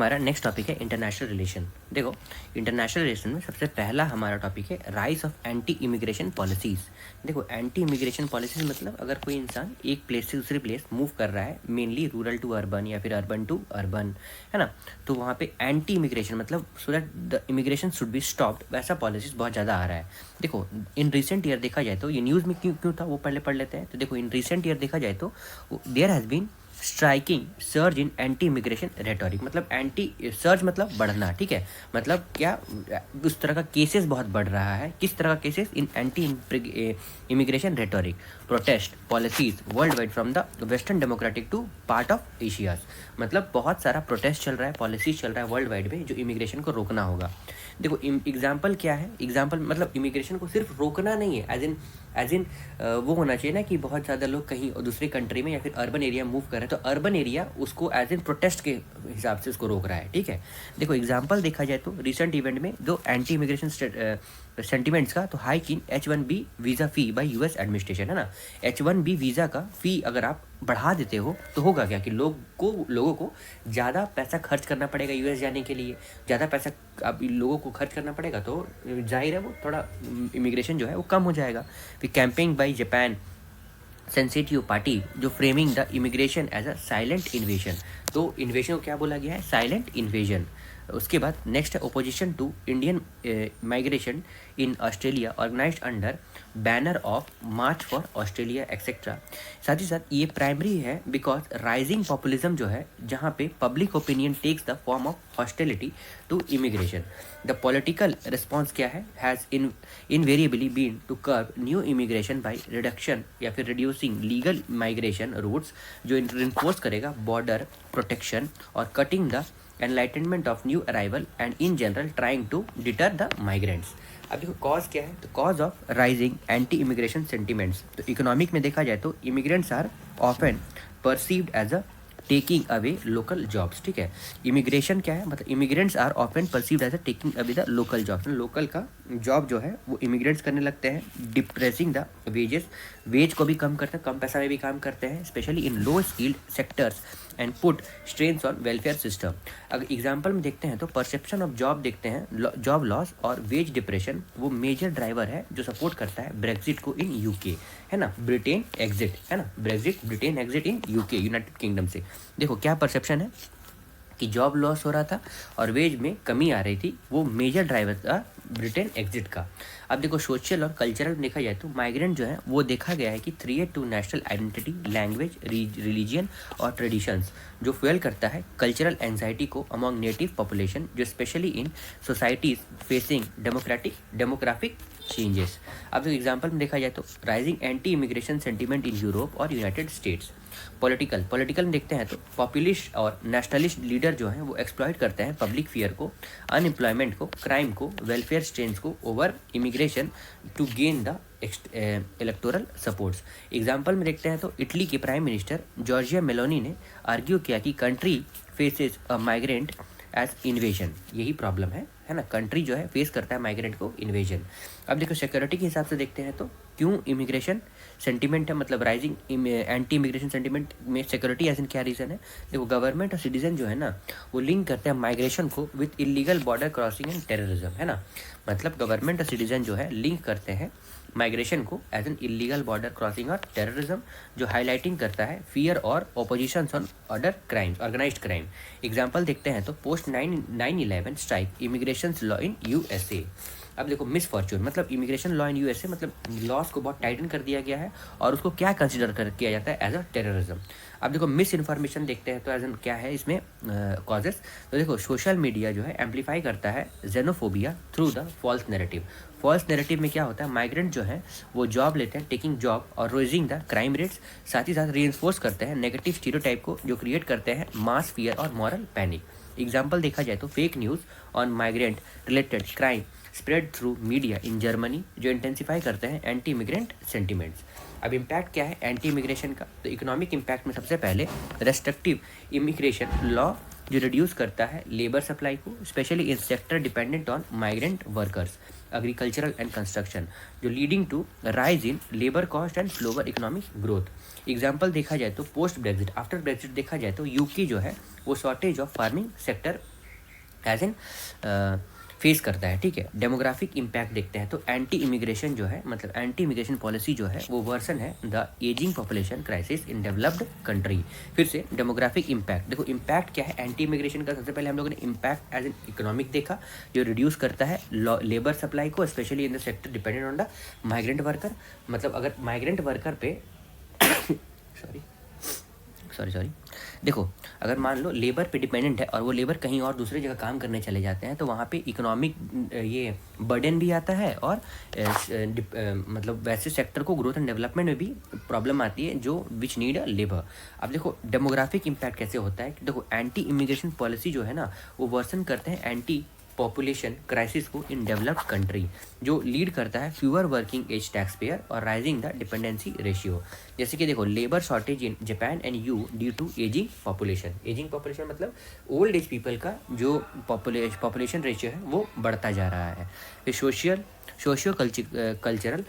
हमारा next topic है international relation. देखो, इंटरनेशनल रिलेशन में सबसे पहला हमारा टॉपिक है rise of anti immigration policies. देखो, एंटी इमिग्रेशन पॉलिसीज़ मतलब अगर कोई इंसान एक प्लेस से दूसरी प्लेस मूव कर रहा है, मेनली रूरल टू अर्बन या फिर अर्बन टू अर्बन, है ना, तो वहाँ पे एंटी इमिग्रेशन मतलब so that the immigration should be stopped, वैसा पॉलिसीज़ बहुत ज़्यादा आ रहा है। देखो, इन रिसेंट ईयर देखा जाए तो ये न्यूज़ में क्यों क्यों था वो पहले पढ़ लेते हैं। तो देखो, इन रिसेंट ईयर देखा जाए तो there has been striking surge in anti immigration rhetoric. मतलब एंटी सर्ज मतलब बढ़ना, ठीक है, मतलब क्या उस तरह का केसेस बहुत बढ़ रहा है। किस तरह का cases? In anti immigration rhetoric protest policies world wide from the western democratic to part of Asias. मतलब बहुत सारा प्रोटेस्ट चल रहा है, पॉलिसीज चल रहा है वर्ल्ड वाइड में जो इमिग्रेशन को रोकना होगा। देखो, एग्जाम्पल क्या है? एग्जाम्पल मतलब इमिग्रेशन को सिर्फ रोकना नहीं है, एज इन वो होना चाहिए ना कि बहुत ज़्यादा लोग कहीं दूसरी कंट्री में या फिर अर्बन एरिया मूव कर रहे हैं तो अर्बन एरिया उसको एज इन प्रोटेस्ट के हिसाब से उसको रोक रहा है, ठीक है। देखो, एग्जांपल देखा जाए तो रिसेंट इवेंट में दो एंटी इमिग्रेशन सेंटिमेंट्स का तो hike in H1B visa fee by US administration, है ना। H1B वीज़ा का फ़ी अगर आप बढ़ा देते हो तो होगा क्या कि लोगों को ज़्यादा पैसा खर्च करना पड़ेगा US जाने के लिए। ज़्यादा पैसा अब लोगों को खर्च करना पड़ेगा तो जाहिर है वो थोड़ा इमिग्रेशन जो है वो कम हो जाएगा। फिर campaigning by Japan sensitive party जो framing the immigration as a silent invasion. तो इन्वेजन को क्या बोला गया है? Silent invasion. उसके बाद नेक्स्ट है opposition to Indian migration in Australia organised under banner of March for Australia etcetera. साथ ही साथ ये प्राइमरी है बिकॉज राइजिंग पॉपुलिज्म जो है जहाँ पे public opinion takes the form of hostility to immigration. The political response क्या है? Has invariably been to curb new immigration by reduction या फिर रिड्यूसिंग लीगल माइग्रेशन रूट्स जो इन्फोर्स करेगा बॉर्डर प्रोटेक्शन और cutting the enlightenment of new arrival and in general trying to deter the migrants. अब देखो, cause क्या है? तो cause of rising anti immigration sentiments. तो इकोनॉमिक में देखा जाए तो immigrants are often perceived as a taking away local jobs, ठीक है। इमिग्रेशन क्या है? मतलब immigrants are often perceived as a taking away the local jobs. Local का जॉब जो है वो इमिग्रेंट्स करने लगते हैं, डिप्रेसिंग द वेजेस, वेज को भी कम करते हैं, कम पैसा में भी काम करते हैं, specially in low skilled sectors and put strains on welfare system. अगर एग्जाम्पल में देखते हैं तो परसेप्शन ऑफ जॉब देखते हैं, जॉब लॉस और वेज डिप्रेशन वो मेजर ड्राइवर है जो सपोर्ट करता है ब्रेक्जिट को इन यूके, है ना, ब्रिटेन एग्जिट, है ना, Britain exit in UK, United kingdom से। देखो, क्या परसेप्शन है कि जॉब लॉस हो रहा था और वेज में कमी आ रही थी, वो मेजर ड्राइवर था ब्रिटेन एग्जिट का। अब देखो, सोशल और कल्चरल देखा जाए तो माइग्रेंट जो है वो देखा गया है कि threat to national identity, language, religion और ट्रेडिशंस जो फ्यूल करता है कल्चरल एंजाइटी को अमॉन्ग नेटिव पॉपुलेशन जो specially in societies facing demographic changes. अब तो एग्जाम्पल में देखा जाए तो rising anti immigration sentiment in Europe और यूनाइटेड स्टेट्स। पॉलिटिकल में देखते हैं तो पॉपुलिस्ट और नेशनलिस्ट लीडर जो हैं वो एक्सप्लॉइट करते हैं पब्लिक फियर को, अनएम्प्लॉयमेंट को, क्राइम को, वेलफेयर स्ट्रेन्स को over immigration to gain the electoral supports. Example में देखते हैं तो इटली के प्राइम मिनिस्टर जॉर्जिया मेलोनी ने आर्ग्यू किया कि country faces a migrant as invasion. यही प्रॉब्लम है ना, कंट्री जो है फेस करता है माइग्रेंट को इन्वेजन। अब देखो, सिक्योरिटी के हिसाब से देखते हैं तो क्यों इमिग्रेशन सेंटिमेंट है, मतलब राइजिंग एंटी इमिग्रेशन सेंटिमेंट में सिक्योरिटी एज इन क्या रीज़न है? देखो, गवर्नमेंट और सिटीजन जो है ना वो लिंक करते हैं माइग्रेशन को with illegal border crossing and terrorism, है ना। मतलब गवर्नमेंट और सिटीजन जो है लिंक करते हैं माइग्रेशन को as an illegal border crossing और टेररिज्म जो हाईलाइटिंग करता है फियर और opposition on other crimes, organised crime. Example देखते हैं तो post 9/11 strike immigration law in USA। अब देखो, मिस फॉर्चून मतलब इमिग्रेशन लॉ इन USA मतलब लॉस को बहुत टाइटन कर दिया गया है और उसको क्या कंसिडर किया जाता है? As a terrorism. अब देखो, मिस इन्फॉर्मेशन देखते हैं तो एज एन क्या है इसमें कॉजेस? तो देखो, सोशल मीडिया जो है एम्पलीफाई करता है xenophobia through the false narrative. False narrative में क्या होता है? माइग्रेंट जो है वो जॉब लेते हैं, टेकिंग जॉब और रेजिंग द क्राइम रेट्स, साथ ही साथ रीइंफोर्स करते हैं नेगेटिव स्टीरियोटाइप को जो क्रिएट करते हैं मास फियर और मॉरल पैनिक। एग्जाम्पल देखा जाए तो fake news on migrant related crime spread through media in Germany जो इंटेंसिफाई करते हैं एंटी इमिग्रेंट सेंटिमेंट्स। अब इम्पैक्ट क्या है एंटी इमिग्रेशन का? तो इकोनॉमिक इम्पैक्ट में सबसे पहले रेस्ट्रिक्टिव इमिग्रेशन लॉ जो रिड्यूस करता है लेबर सप्लाई को, specially in sector dependent on migrant workers, agricultural and construction, जो leading to rise in labour cost and slower economic growth. Example देखा जाए तो पोस्ट ब्रेग्जिट, आफ्टर ब्रेग्जिट देखा जाए तो यूके जो है वो shortage of farming sector as an face करता है, ठीक है। डेमोग्राफिक इम्पैक्ट देखते हैं तो एंटी इमिग्रेशन जो है, मतलब एंटी इमिग्रेशन पॉलिसी जो है वो वर्सन है the ageing population crisis in developed country. फिर से डेमोग्राफिक इम्पैक्ट, देखो इम्पैक्ट क्या है एंटी इमिग्रेशन का। सबसे पहले हम लोगों ने इम्पैक्ट एज एन इकोनॉमिक देखा, जो रिड्यूस करता है लेबर सप्लाई को, specially in the sector dependent on the migrant worker. मतलब अगर माइग्रेंट वर्कर पे सॉरी देखो, अगर मान लो लेबर पे डिपेंडेंट है और वो लेबर कहीं और दूसरी जगह काम करने चले जाते हैं तो वहाँ पे इकोनॉमिक ये बर्डन भी आता है और मतलब वैसे सेक्टर को ग्रोथ एंड डेवलपमेंट में भी प्रॉब्लम आती है जो विच नीड अ लेबर। अब देखो डेमोग्राफिक इम्पैक्ट कैसे होता है, देखो एंटी इमिग्रेशन पॉलिसी जो है ना वो वर्सन करते हैं एंटी पॉपुलेशन क्राइसिस को इन डेवलप्ड कंट्री, जो लीड करता है fewer working age tax payer और राइजिंग द डिपेंडेंसी रेशियो। जैसे कि देखो labour shortage in Japan and EU due to ageing population. Ageing population मतलब ओल्ड एज पीपल का जो पॉपुलेशन रेशियो है वो बढ़ता जा रहा है। फिर socio cultural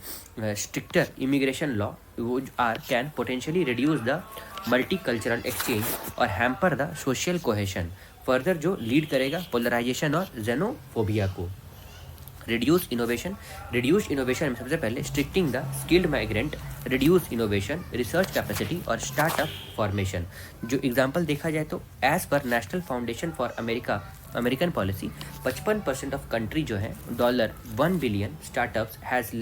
stricter immigration law वो are can potentially reduce the multi cultural exchange और hamper the social cohesion, further जो लीड करेगा पोलराइजेशन और जेनोफोबिया को। रिड्यूस इनोवेशन में सबसे पहले restricting the skilled migrant, reduce innovation, research capacity और स्टार्टअप फॉर्मेशन। जो एग्जांपल देखा जाए तो as per National Foundation for American Policy 55% of country जो है $1 billion startups has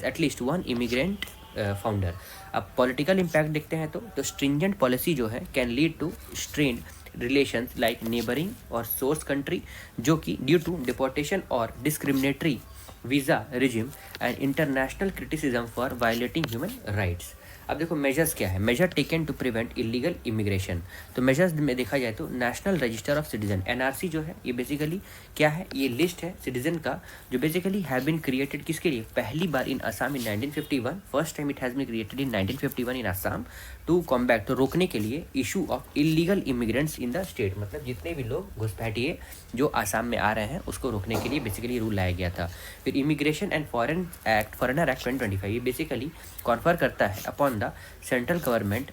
at least one immigrant founder. अब पॉलिटिकल इम्पैक्ट देखते हैं तो स्ट्रिंजेंट पॉलिसी जो है can lead to strain relations like neighbouring और सोर्स कंट्री, जो कि ड्यू टू डिपोर्टेशन और discriminatory visa regime and international criticism for violating human rights. अब देखो मेजर्स क्या है, major taken to prevent illegal immigration. तो मेजर्स में देखा जाए तो national register of citizen NRC जो है ये बेसिकली क्या है, ये लिस्ट है सिटीजन का जो बेसिकली हैव बीन क्रिएटेड किसके लिए, पहली बार in Assam in 1951, first time it has been created in 1951 in Assam to combat, तो रोकने के लिए issue of illegal immigrants in the state, मतलब जितने भी लोग घुसपैठिए जो आसाम में आ रहे हैं उसको रोकने के लिए बेसिकली रूल लाया गया था। फिर इमिग्रेशन एंड फॉरेनर एक्ट 2025 ये बेसिकली कॉन्फर करता है upon the central government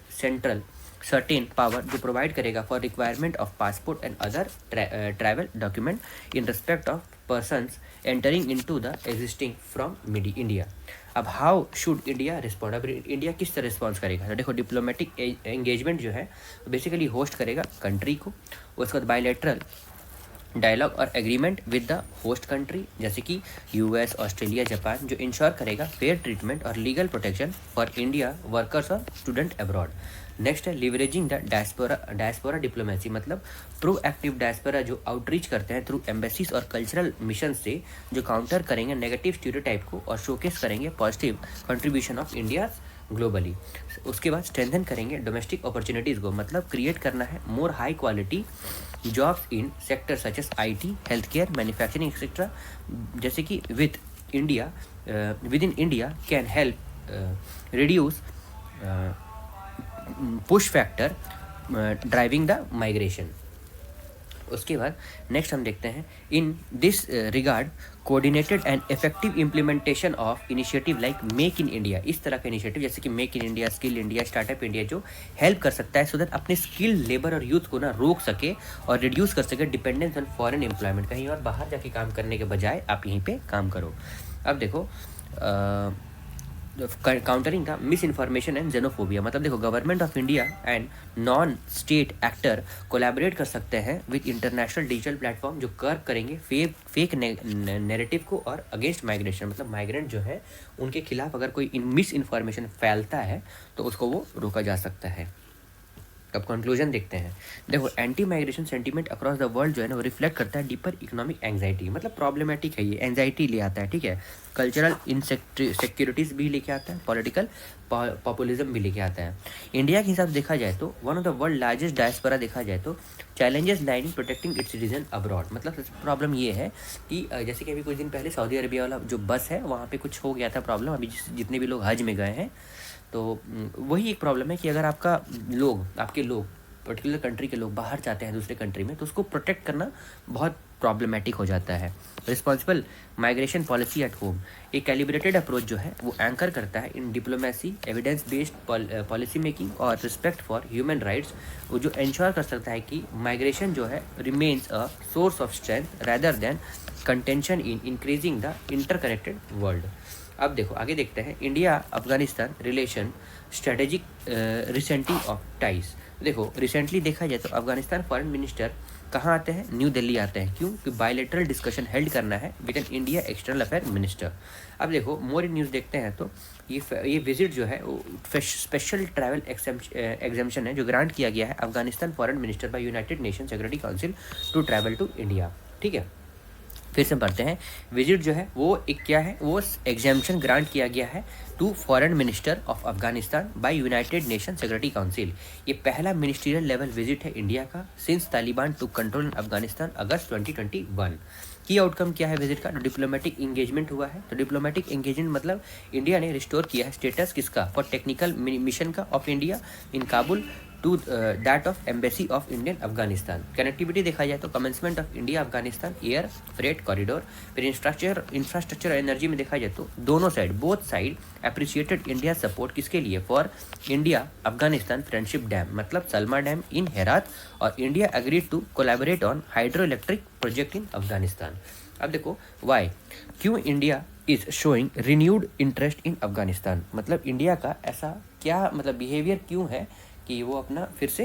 certain power जो प्रोवाइड करेगा for requirement of passport and other travel document in respect of persons entering into the existing from India. अब how should India respond, अब India किस तरह response करेगा, तो देखो diplomatic engagement जो है बेसिकली होस्ट करेगा कंट्री को, उसके बाद बायलैटरल डायलॉग और agreement with the host country जैसे कि यूएस, ऑस्ट्रेलिया, जापान, जो इंश्योर करेगा फेयर ट्रीटमेंट और legal protection for India workers और स्टूडेंट अब्रॉड। नेक्स्ट है लिवरेजिंग द डायस्पोरा डिप्लोमेसी, मतलब प्रोएक्टिव डायस्पोरा जो आउटरीच करते हैं थ्रू एम्बेसीज और कल्चरल मिशन से, जो काउंटर करेंगे नेगेटिव स्टीरियोटाइप को और शोकेस करेंगे positive contribution of India globally. उसके बाद स्ट्रेंथन करेंगे डोमेस्टिक अपॉर्चुनिटीज़ को, मतलब क्रिएट करना है मोर high quality jobs in sector such as IT, health care, manufacturing etcetera, जैसे कि with in India can help reduce push factor driving the migration. उसके बाद नेक्स्ट हम देखते हैं in this regard coordinated and effective implementation of initiative like make in India, इस तरह का इनिशिएटिव जैसे कि make in India, skill India, startup India, जो हेल्प कर सकता है सो दैट अपने स्किल्ड लेबर और यूथ को ना रोक सके और रिड्यूस कर सके डिपेंडेंस ऑन फॉरेन एम्प्लॉयमेंट, कहीं और बाहर जाके काम करने के बजाय आप यहीं पे काम करो। अब देखो countering the miss information and xenophobia, मतलब देखो government of India and non state actor collaborate कर सकते हैं विद इंटरनेशनल डिजिटल प्लेटफॉर्म जो कर्व करेंगे फेक नैरेटिव को और अगेंस्ट माइग्रेशन, मतलब माइग्रेंट जो है उनके खिलाफ अगर कोई मिस इन्फॉर्मेशन फैलता है तो उसको वो रोका जा सकता है। अब कंक्लूजन देखते हैं, देखो anti migration sentiment across the world जो है ना वो रिफ्लेक्ट करता है डीपर इकोनॉमिक एंजाइटी, मतलब प्रॉब्लमेटिक है ये, एंजाइटी ले आता है, ठीक है, कल्चरल इनसिक्योरिटीज़ भी लेके आता है, पॉलिटिकल पॉपुलिज्म भी लेके आता है। इंडिया के हिसाब से देखा जाए तो one of the world largest diaspora देखा जाए तो challenges line in protecting it's citizen abroad, मतलब प्रॉब्लम ये है कि जैसे कि अभी कुछ दिन पहले सऊदी अरबिया वाला जो बस है वहाँ पे कुछ हो गया था प्रॉब्लम, अभी जितने भी लोग हज में गए हैं तो वही एक प्रॉब्लम है कि अगर आपके लोग पर्टिकुलर कंट्री के लोग बाहर जाते हैं दूसरे कंट्री में, तो उसको प्रोटेक्ट करना बहुत प्रॉब्लमेटिक हो जाता है। Responsible migration policy at home, एक कैलिब्रेटेड अप्रोच जो है वो एंकर करता है in diplomacy, evidence based policy making और रिस्पेक्ट फॉर ह्यूमन राइट्स, वो जो इंश्योर कर सकता है कि माइग्रेशन जो है remains a source of strength rather than contention in increasing the interconnected world. अब देखो आगे देखते हैं, India Afghanistan relation strategic recently of ties. देखो रिसेंटली देखा जाए तो अफगानिस्तान फॉरेन मिनिस्टर कहाँ आते हैं, न्यू दिल्ली आते हैं, क्यों कि बायलैटरल डिस्कशन हेल्ड करना है with an India external affair minister. अब देखो मोर इन न्यूज़ देखते हैं तो ये विजिट जो है वो स्पेशल ट्रैवल एग्जामेशन है जो ग्रांट किया गया है Afghanistan foreign minister by United Nation Security Council to travel to India. ठीक है, फिर से पढ़ते हैं, विजिट जो है वो एक क्या है, वो एग्जामेशन ग्रांट किया गया है to foreign minister of Afghanistan by United Nation Security Council. ये पहला मिनिस्ट्रियल लेवल विजिट है इंडिया का since Taliban to control in Afghanistan August 2021। की आउटकम क्या है विजिट का, डिप्लोमेटिक इंगेजमेंट हुआ है। तो डिप्लोमेटिक इंगेजमेंट मतलब इंडिया ने रिस्टोर किया है स्टेटस किसका, फॉर टेक्निकल मिशन का of India in Kabul to that of embassy of Indian Afghanistan. Connectivity देखा जाए तो commencement of India Afghanistan air freight corridor. फिर इंफ्रास्ट्रक्चर और एनर्जी में देखा जाए तो दोनों side both side appreciated India support किसके लिए, for India Afghanistan friendship dam, मतलब सलमा डैम इन हेरात, और India agreed to collaborate on hydro electric project in Afghanistan. अब देखो वाई, क्यों India is showing renewed interest in Afghanistan, मतलब इंडिया का ऐसा क्या मतलब बिहेवियर क्यों है कि वो अपना फिर से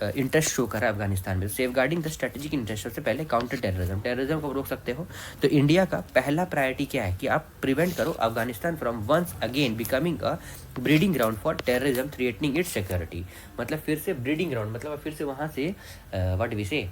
इंटरेस्ट शो कर रहा है अफगानिस्तान में। Safeguarding the strategic interest, सबसे पहले काउंटर टेररिज्म, टेररिज्म को रोक सकते हो। तो इंडिया का पहला प्रायोरिटी क्या है कि आप प्रिवेंट करो Afghanistan from once again becoming a breeding ground for terrorism threatening its security, मतलब फिर से ब्रीडिंग ग्राउंड, मतलब फिर से वहाँ से व्हाट वी से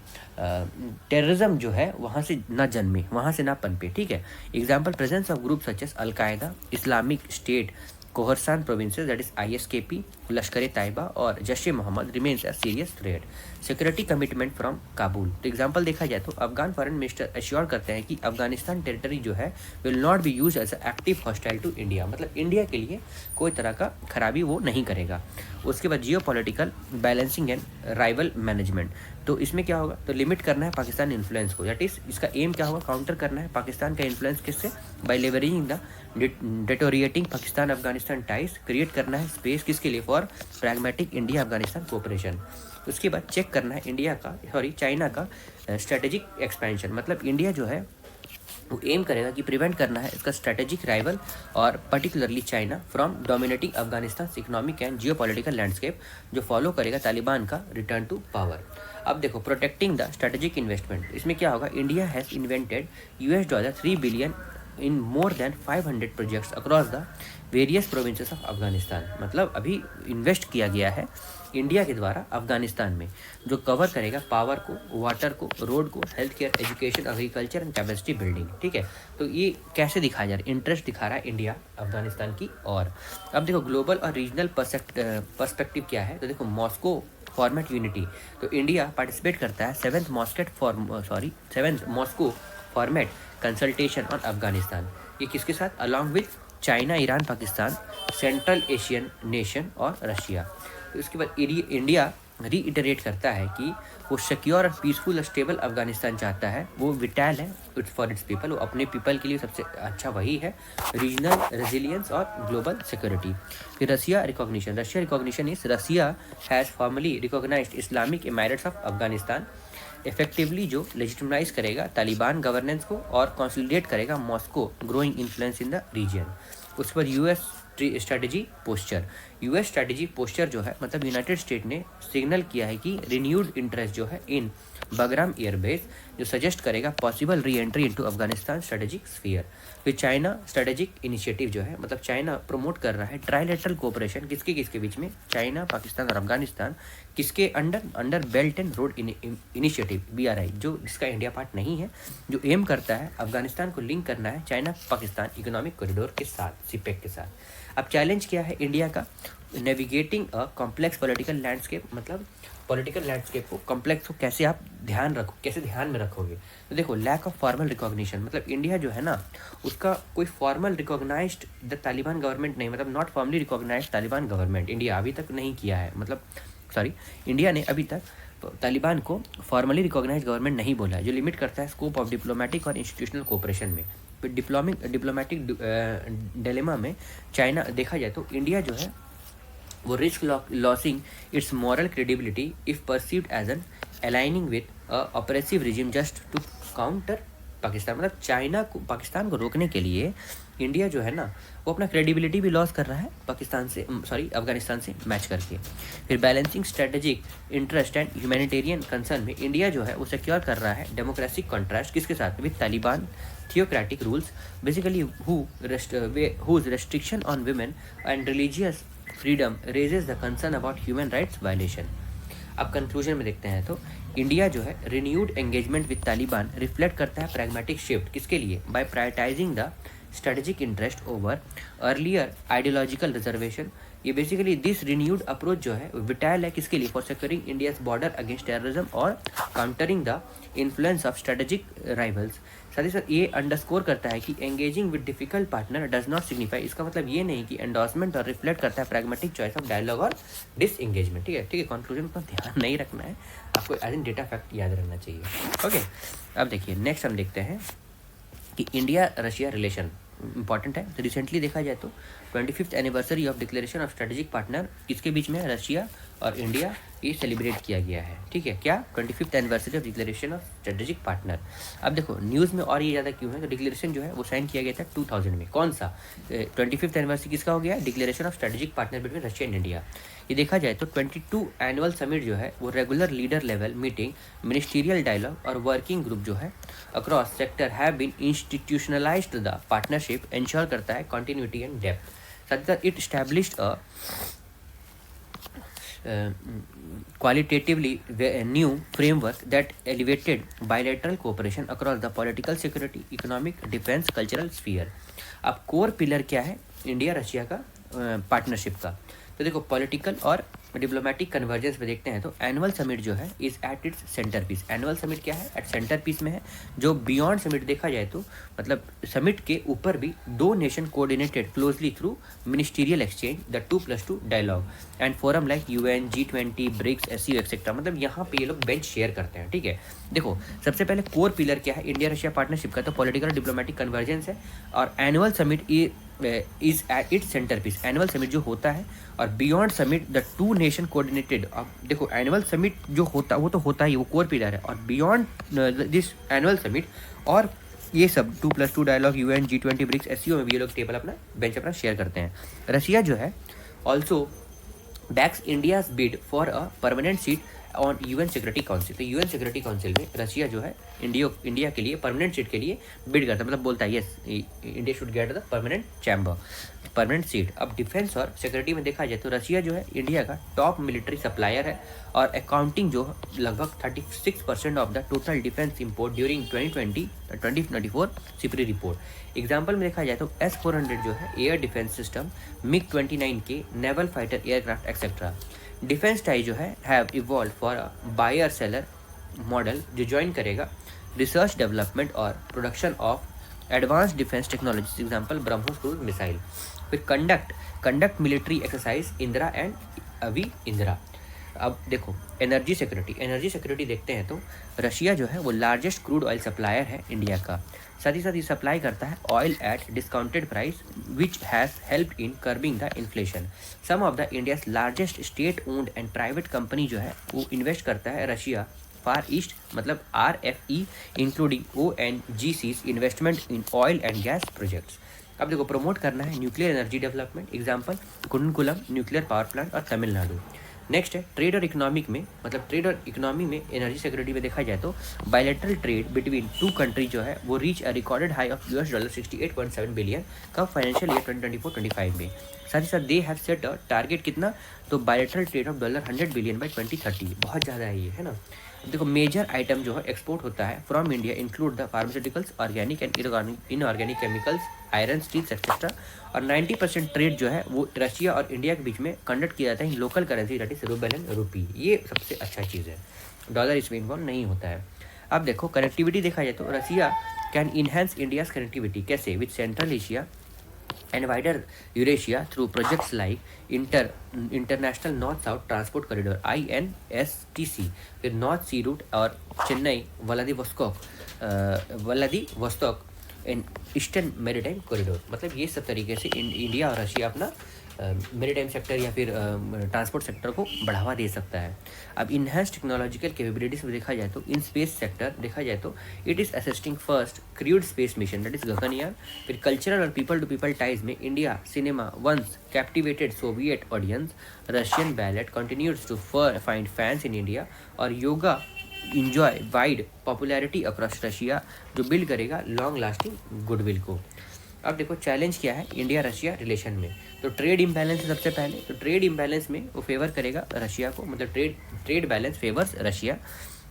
टेररिज्म जो है वहाँ से ना जन्मे, वहाँ से ना पनपे। ठीक है, example presence of group such as Al Qaeda, Islamic State, Khorasan provinces that is ISKP, Lashkar Taiba और Jaish e Mohammed remains a serious threat. Security commitment from Kabul, तो एग्जांपल देखा जाए तो अफगान फॉरेन मिनिस्टर एश्योर करते हैं कि अफगानिस्तान टेरिटरी जो है will not be use as active hostile to India, मतलब इंडिया के लिए कोई तरह का खराबी वो नहीं करेगा। उसके बाद geopolitical balancing and rival management, तो इसमें क्या होगा, तो लिमिट करना है पाकिस्तान इन्फ्लुएंस को, दैट इज इसका एम क्या होगा, काउंटर करना है पाकिस्तान का इन्फ्लुएंस किससे, by leveraging the deteriorating Pakistan Afghanistan ties, create करना है स्पेस किसके लिए, for pragmatic India Afghanistan cooperation. उसके बाद चेक करना है इंडिया का चाइना का स्ट्रेटेजिक एक्सपेंशन, मतलब इंडिया जो है वो एम करेगा कि प्रिवेंट करना है इसका स्ट्रेटेजिक राइवल और particularly China from dominating Afghanistan economic and Jio political landscape, जो फॉलो करेगा तालिबान का रिटर्न टू पावर। अब देखो प्रोटेक्टिंग द स्ट्रेटेजिक इन्वेस्टमेंट, इसमें क्या होगा, India has invented $3 billion in more than 500 projects across the various provinces of Afghanistan, मतलब अभी इन्वेस्ट किया गया है इंडिया के द्वारा अफगानिस्तान में, जो कवर करेगा पावर को, वाटर को, रोड को, health care, education, agriculture and capacity building. ठीक है, तो ये कैसे दिखाया जा रहा है, इंटरेस्ट दिखा रहा है इंडिया अफगानिस्तान की। और अब देखो ग्लोबल और रीजनल पर्सपेक्टिव क्या है, तो देखो मॉस्को फॉर्मेट यूनिटी, तो इंडिया पार्टिसिपेट करता है seventh Moscow format consultation on Afghanistan, ये किसके साथ, along with China, Iran, Pakistan, central Asian nation और रशिया। तो इसके बाद इंडिया रीइटरेट करता है कि वो सिक्योर और पीसफुल और स्टेबल अफगानिस्तान चाहता है, वो विटैल है फॉर इट्स पीपल, वो अपने पीपल के लिए सबसे अच्छा वही है, रीजनल रेजिलियंस और ग्लोबल सिक्योरिटी। फिर Russia recognition is Russia has formally recognised Islamic Emirates of Afghanistan, effectively जो लेजिटिमाइज करेगा तालिबान गवर्नेंस को और कंसोलिडेट करेगा Moscow growing influence in the region. उसके बाद यूएस स्ट्रेटेजी पोस्चर जो है, मतलब यूनाइटेड स्टेट ने सिग्नल किया है कि रिन्यूड इंटरेस्ट जो है इन बगराम एयरबेस, जो सजेस्ट करेगा possible re entry into Afghanistan strategic sphere. फिर चाइना स्ट्रेटेजिक इनिशिएटिव जो है, मतलब चाइना प्रमोट कर रहा है ट्राइलेटरल कोऑपरेशन किसके बीच में, चाइना, पाकिस्तान और अफगानिस्तान, किसके under belt and road initiative BRI, जो जिसका इंडिया पार्ट नहीं है, जो एम करता है अफगानिस्तान को लिंक करना है चाइना पाकिस्तान इकोनॉमिक कॉरिडोर के साथ, CPEC के साथ। अब चैलेंज क्या है इंडिया का, navigating a complex political landscape, मतलब पॉलिटिकल लैंडस्केप को कॉम्प्लेक्स को कैसे आप कैसे ध्यान में रखोगे। तो देखो लैक ऑफ फॉर्मल रिकॉग्निशन, मतलब इंडिया जो है ना उसका कोई formal recognised the Taliban government नहीं, मतलब not formally recognised Taliban government India अभी तक नहीं किया है, मतलब इंडिया ने अभी तक तालिबान को फॉर्मली रिकॉग्नाइज गवर्नमेंट नहीं बोला, जो लिमिट करता है स्कोप ऑफ डिप्लोमेटिक और इंस्टीट्यूशनल कोऑपरेशन में। डिप्लोमेटिक डिलेमा में चाइना देखा जाए तो इंडिया जो है वो risk losing its moral credibility if perceived as an aligning with oppressive regime just to counter Pakistan. मतलब चाइना को, पाकिस्तान को रोकने के लिए इंडिया जो है ना वो अपना क्रेडिबिलिटी भी लॉस कर रहा है पाकिस्तान से, अफगानिस्तान से मैच करके। फिर balancing strategic interest and humanitarian concern में इंडिया जो है वो सिक्योर कर रहा है डेमोक्रेटिक कॉन्ट्रास्ट किसके साथ, with Taliban theocratic rules basically whose restriction on women and religious freedom raises the concern about human rights violation। अब कंक्लूजन में देखते हैं तो इंडिया जो है renewed engagement with Taliban reflect करता है प्रैग्मेटिक शिफ्ट किसके लिए, by prioritising the strategic interest over earlier ideological reservation. ये बेसिकली दिस रिन्यूड अप्रोच जो है विटाइल है किसके लिए, for securing India's border against terrorism और countering the influence of strategic rivals. साथ ही साथ ये अंडरस्कोर करता है कि engaging with difficult partner does not signify, इसका मतलब ये नहीं कि एंडोर्समेंट और रिफ्लेक्ट करता है प्रैग्मेटिक चॉइस ऑफ डायलॉग और डिसएंगेजमेंट। ठीक है, कंक्लूजन पर ध्यान नहीं रखना है आपको, एज इन डेटा फैक्ट याद रखना चाहिए। ओके, अब देखिए नेक्स्ट हम देखते हैं कि इंडिया रशिया रिलेशन इंपॉर्टेंट है। तो रिसेंटली देखा जाए तो 25th anniversary of declaration of strategic partner किसके बीच में, रशिया और इंडिया, ये सेलिब्रेट किया गया है। ठीक है, क्या 25th anniversary of declaration of strategic partner. अब देखो न्यूज़ में और ये ज़्यादा क्यों है, तो डिक्लेरेशन जो है वो साइन किया गया था 2000 में। कौन सा 25th एनिवर्सरी किसका हो गया, declaration of strategic partner between Russia and India. ये देखा जाए तो 22 एनुअल समिट जो है वो regular leader level meeting, ministerial dialogue और वर्किंग ग्रुप जो है across sector have been institutionalised the partnership ensure करता है कंटिन्यूटी एंड डेप्थ। साथ ही साथ it established a qualitatively new framework that elevated bilateral cooperation across the political, security, economic, defense, cultural sphere। अब core pillar क्या है India Russia का partnership का, तो देखो पॉलिटिकल और डिप्लोमेटिक कन्वर्जेंस में देखते हैं तो एनुअल समिट जो है is at its centre piece. Annual summit क्या है, एट सेंटर पीस में है। जो बियॉन्ड समिट देखा जाए तो मतलब समिट के ऊपर भी दो nation coordinated closely through ministerial exchange, the 2+2 dialogue and forum like UN, G20, BRICS, SCO et cetera. मतलब यहाँ पे ये लोग बेंच शेयर करते हैं। ठीक है, देखो सबसे पहले कोर पिलर क्या है इंडिया रशिया पार्टनरशिप का, तो पॉलिटिकल डिप्लोमेटिक कन्वर्जेंस है और annual summit is at its centre piece. Annual summit जो होता है और beyond summit the two nation coordinated. अब देखो एनुअल समिट जो होता वो तो होता ही, वो कोर पिलर है, और बियॉन्ड दिस एनुअल समिट और ये सब 2+2 dialogue, UN, G20, BRICS, SCO में भी ये लोग टेबल अपना बेंच अपना शेयर करते हैं। रशिया जो है also backs India's bid for a permanent seat on UN security council. तो UN सिक्योरिटी काउंसिल में रशिया जो है इंडिया के लिए परमानेंट सीट के लिए बिड करता है, मतलब बोलता है yes India should get the permanent seat. अब डिफेंस और सिक्योरिटी में देखा जाए तो रशिया जो है इंडिया का टॉप मिलिट्री सप्लायर है और अकाउंटिंग जो लगभग 36% of the total defence import during 2020-2024 Sipri report. Example में देखा जाए तो S-400 जो है एयर डिफेंस सिस्टम, MiG-29 के naval fighter aircraft etcetera. Defence tie जो है have evolve for a buyer seller model जो ज्वाइन करेगा रिसर्च डेवलपमेंट और production of advance defence technologies, example BrahMos cruise missile. फिर conduct military exercise Indra and Aviaindra. अब देखो energy security देखते हैं तो रशिया जो है वो लार्जेस्ट क्रूड ऑयल सप्लायर है इंडिया का। साथ ही साथ ये सप्लाई करता है oil at discounted price which has helped in curbing the inflation. Some of the India's largest state owned and private company जो है वो इन्वेस्ट करता है रशिया फार ईस्ट, मतलब RFE including ONGC's investment in oil and gas projects. अब देखो promote करना है nuclear energy development, example Kudankulam nuclear power plant और तमिलनाडु। नेक्स्ट है ट्रेड और इकोनॉमिक में, मतलब ट्रेड और इकोनॉमी में एनर्जी सिक्योरिटी में देखा जाए तो bilateral trade between two country जो है वो reach a recorded high of $68.7 billion कब फाइनेंशियल ईयर 2024-25 में। साथ ही साथ they have set a target कितना, तो bilateral trade off $100 billion bye 2030। बहुत ज़्यादा है ये, है ना। देखो मेजर आइटम जो है एक्सपोर्ट होता है from India include the pharmaceuticals, organic and inorganic chemicals, iron, steels et cetera. और 90% ट्रेड जो है वो रशिया और इंडिया के बीच में कंडक्ट किया जाता है in local currency, that is rouble and rupee. ये सबसे अच्छा चीज़ है, डॉलर इसमें इन्वॉल्व नहीं होता है। अब देखो कनेक्टिविटी देखा जाए तो Russia can enhance India's connectivity कैसे, with central Asia and wider Eurasia through projects like International North-South Transport Corridor INSTC, फिर नॉर्थ सी रूट और Chennai Vladivostok in eastern maritime corridor. मतलब ये सब तरीके से इंडिया और रशिया अपना मेरीटाइम सेक्टर या फिर ट्रांसपोर्ट सेक्टर को बढ़ावा दे सकता है। अब इन्हांस टेक्नोलॉजिकल कैपेबिलिटीज में देखा जाए तो इन स्पेस सेक्टर देखा जाए तो it is assisting first crewed space mission that is Gaganyaan. फिर कल्चरल और पीपल टू पीपल टाइज में India cinema once captivated Soviet audience, Russian ballet continues to find fans in India, और yoga enjoy wide popularity across Russia, जो build करेगा long lasting goodwill को। अब देखो challenge क्या है इंडिया रशिया रिलेशन में। तो ट्रेड इम्बैलेंस सबसे पहले, तो ट्रेड इम्बैलेंस में वो फेवर करेगा रशिया को, मतलब ट्रेड बैलेंस फेवर्स रशिया,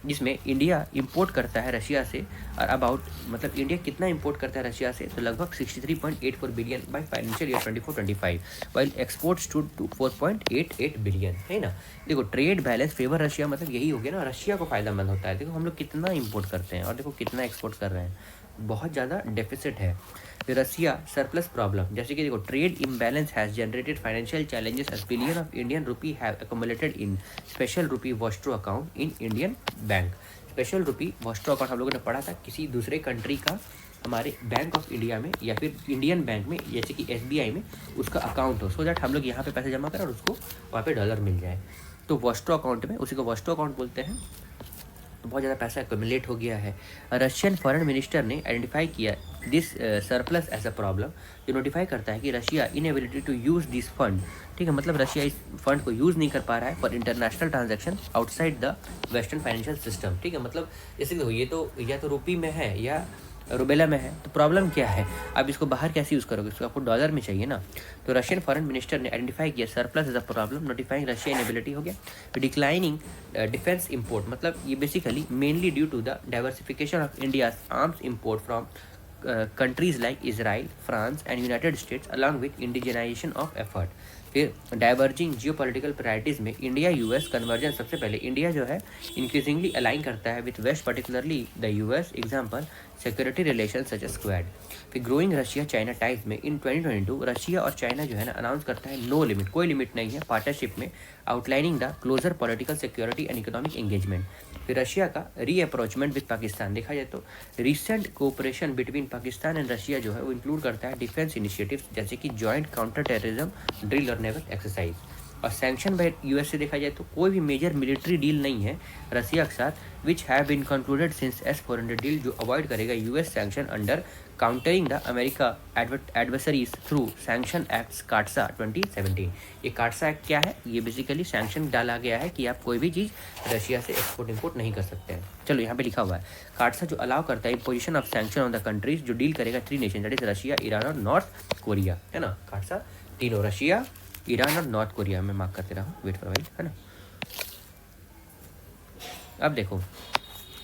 जिसमें इंडिया इंपोर्ट करता है रशिया से और अबाउट, मतलब इंडिया कितना इंपोर्ट करता है रशिया से, तो लगभग 63.84 billion by financial year 24-25, while exports to 4.88 billion, है ना। देखो ट्रेड बैलेंस फेवर रशिया मतलब यही हो गया ना, रशिया को फायदा मंद होता है। देखो हम लोग कितना इंपोर्ट करते हैं और देखो कितना एक्सपोर्ट कर रहे हैं, बहुत ज़्यादा डेफिसिट है। फिर रशिया सरप्लस प्रॉब्लम, जैसे कि देखो trade imbalance has generated financial challenges as billion of Indian rupee have accumulated in special rupee vostro account in Indian bank. Special rupee vostro account हम लोगों ने पढ़ा था, किसी दूसरे कंट्री का हमारे बैंक ऑफ इंडिया में या फिर इंडियन बैंक में, जैसे कि SBI में उसका अकाउंट हो, सो दैट हम लोग यहाँ पे पैसे जमा करें और उसको वहाँ पे डॉलर मिल जाए। तो वॉस्ट्रो अकाउंट में, उसी को वॉस्ट्रो अकाउंट बोलते हैं। तो बहुत ज़्यादा पैसा एक्यूमुलेट हो गया है। रशियन फॉरेन मिनिस्टर ने आइडेंटिफाई किया this surplus as a problem, जो नोटिफाई करता है कि Russia inability to use this fund, ठीक है, मतलब रशिया इस फंड को यूज़ नहीं कर पा रहा है for international transaction outside the western financial system, ठीक है। मतलब जैसे कि ये तो या तो रुपी में है या रुबेला में है, तो प्रॉब्लम क्या है, आप इसको बाहर कैसे यूज़ करोगे, इसको आपको डॉलर में चाहिए ना। तो रशियन फॉरेन मिनिस्टर ने आइडेंटिफाई किया surplus as a problem, notifying Russia inability हो गया। डिक्लाइनिंग डिफेंस इंपोर्ट, मतलब ये basically mainly due to the diversification of India's arms import from countries like Israel, France and United States along with indigenization of effort। फिर diverging geopolitical priorities में India US convergence, सबसे पहले India जो है increasingly align करता है with West, particularly the US, example security relation such as Quad. फिर growing Russia China ties में इन 2022 रशिया और चाइना जो है ना अनाउंस करता है नो लिमिट, कोई लिमिट नहीं है पार्टनरशिप में, outlining the closer political security and economic engagement. फिर रशिया का रीअप्रोचमेंट विद पाकिस्तान, देखा जाए तो recent cooperation between Pakistan and Russia जो है वो इंक्लूड करता है डिफेंस इनिशिएटिव्स जैसे कि जॉइंट काउंटर टेररिज्म ड्रिल और नेवल एक्सरसाइज। और सैंक्शन बाय यूएस से देखा जाए तो कोई भी मेजर मिलिट्री डील नहीं है रशिया के साथ which have been concluded since S-400 deal, जो अवॉइड करेगा US sanction under countering the America adversaries through sanction act CAATSA 2017। ये काटसा एक्ट क्या है, ये बेसिकली सैंक्शन डाला गया है कि आप कोई भी चीज़ रशिया से एक्सपोर्ट इंपोर्ट नहीं कर सकते हैं। चलो यहाँ पे लिखा हुआ है काटसा, जो अलाउ करता है imposition of sanction on the countries, जो डील करेगा 3 nation that is Russia, Iran और नॉर्थ कोरिया, है ना। काटसा तीनों, रशिया, ईरान और नॉर्थ कोरिया में मार्क करते रहो, वेट फॉर वाइल, है ना। अब देखो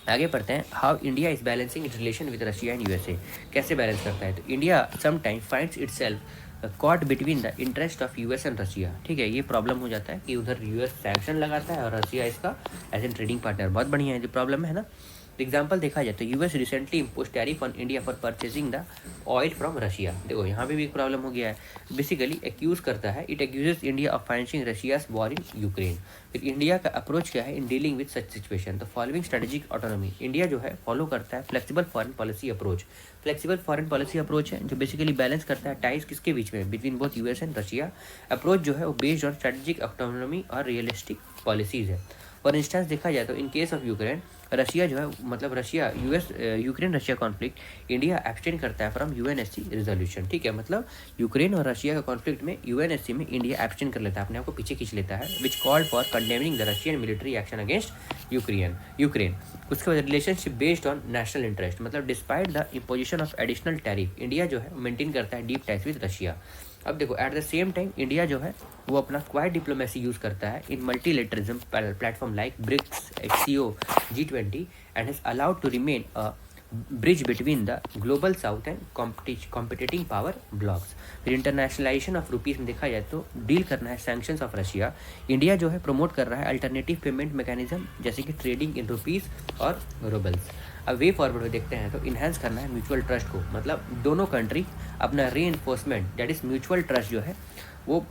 आगे पढ़ते हैं, how India is balancing it's relation with Russia and USA, कैसे बैलेंस करता है। तो India sometime finds itself caught between the interest of US and Russia, ठीक है। ये प्रॉब्लम हो जाता है कि उधर यूएस सैंक्शन लगाता है और रशिया इसका एज एन ट्रेडिंग पार्टनर, बहुत बढ़िया है, जो प्रॉब्लम है ना। एग्जाम्पल देखा जाए तो US recently impose tariff on India for purchasing the oil from Russia. देखो यहाँ पे भी एक प्रॉब्लम हो गया है, बेसिकली एक्यूज करता है, it accuses India of financing Russia's war in Ukraine. फिर इंडिया का अप्रोच क्या है in dealing with such situation, तो फॉलोइंग स्ट्रेटेजिक ऑटोनॉमी, इंडिया जो है फॉलो करता है flexible foreign policy approach. Flexible foreign policy approach है जो बेसिकली बैलेंस करता है टाइज किसके बीच में, between both US and Russia. Approach जो है वो बेस्ड ऑन स्ट्रेटेजिक ऑटोनॉमी और रियलिस्टिक पॉलिसीज है। फॉर इंस्टेंस देखा जाए तो in case of Ukraine, Russia जो है मतलब Russia Ukraine Russia conflict, India abstain करता है फ्रॉम यूएनएससी रिजोल्यूशन, ठीक है। मतलब यूक्रेन और रशिया का कॉन्फ्लिक्ट में यूएनएससी में इंडिया एब्सटेन कर लेता है, अपने आप को पीछे खींच लेता है, which called for condemning the Russian military action against Ukraine. उसके बाद relationship based on national interest, मतलब despite the imposition of additional tariff, India जो है मेंटेन करता है डीप टाइज विद रशिया। अब देखो at the same time India जो है वो अपना क्वाइट डिप्लोमेसी यूज़ करता है in multilateralism platform like BRICS, XCO, G20 and is allowed to remain a bridge between the global south and competing power blocs. फिर internationalisation of rupees में देखा जाए तो डील करना है सैंक्शंस ऑफ रशिया। इंडिया जो है प्रमोट कर रहा है अल्टरनेटिव पेमेंट मैकेनिज्म जैसे कि ट्रेडिंग इन रुपीज़ और रूबल्स। अब वे फॉरवर्ड में देखते हैं तो इन्हांस करना है म्यूचुअल ट्रस्ट को, मतलब दोनों कंट्री अपना reinforcement that is mutual trust जो है वो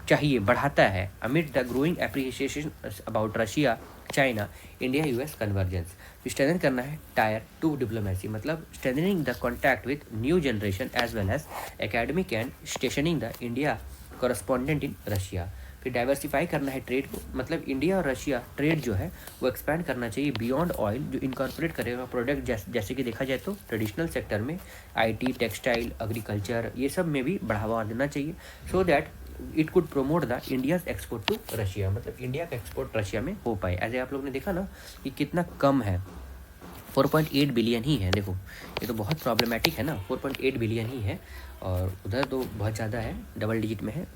चाहिए, बढ़ाता है amid the growing appreciation about Russia China India US convergence. Strengthen करना है टायर 2 डिप्लोमेसी, मतलब strengthening the contact with new generation as well as academic and stationing the India correspondent in Russia. फिर डाइवर्सिफाई करना है trade को, मतलब India और Russia trade जो है वो एक्सपैंड करना चाहिए बियॉन्ड ऑयल, जो इनकॉर्पोरेट करेगा प्रोडक्ट जैसे कि देखा जाए तो ट्रेडिशनल सेक्टर में आईटी, टेक्सटाइल, एग्रीकल्चर ये सब में भी बढ़ावा देना चाहिए, so that it could promote the India's export to Russia, मतलब इंडिया का एक्सपोर्ट रशिया में हो पाए। ऐसे आप लोग ने देखा ना कि कितना कम है, 4.8 बिलियन ही है। देखो ये तो बहुत प्रॉब्लमेटिक है ना, 4.8 बिलियन ही है और उधर तो बहुत ज़्यादा है, डबल डिजिट में है।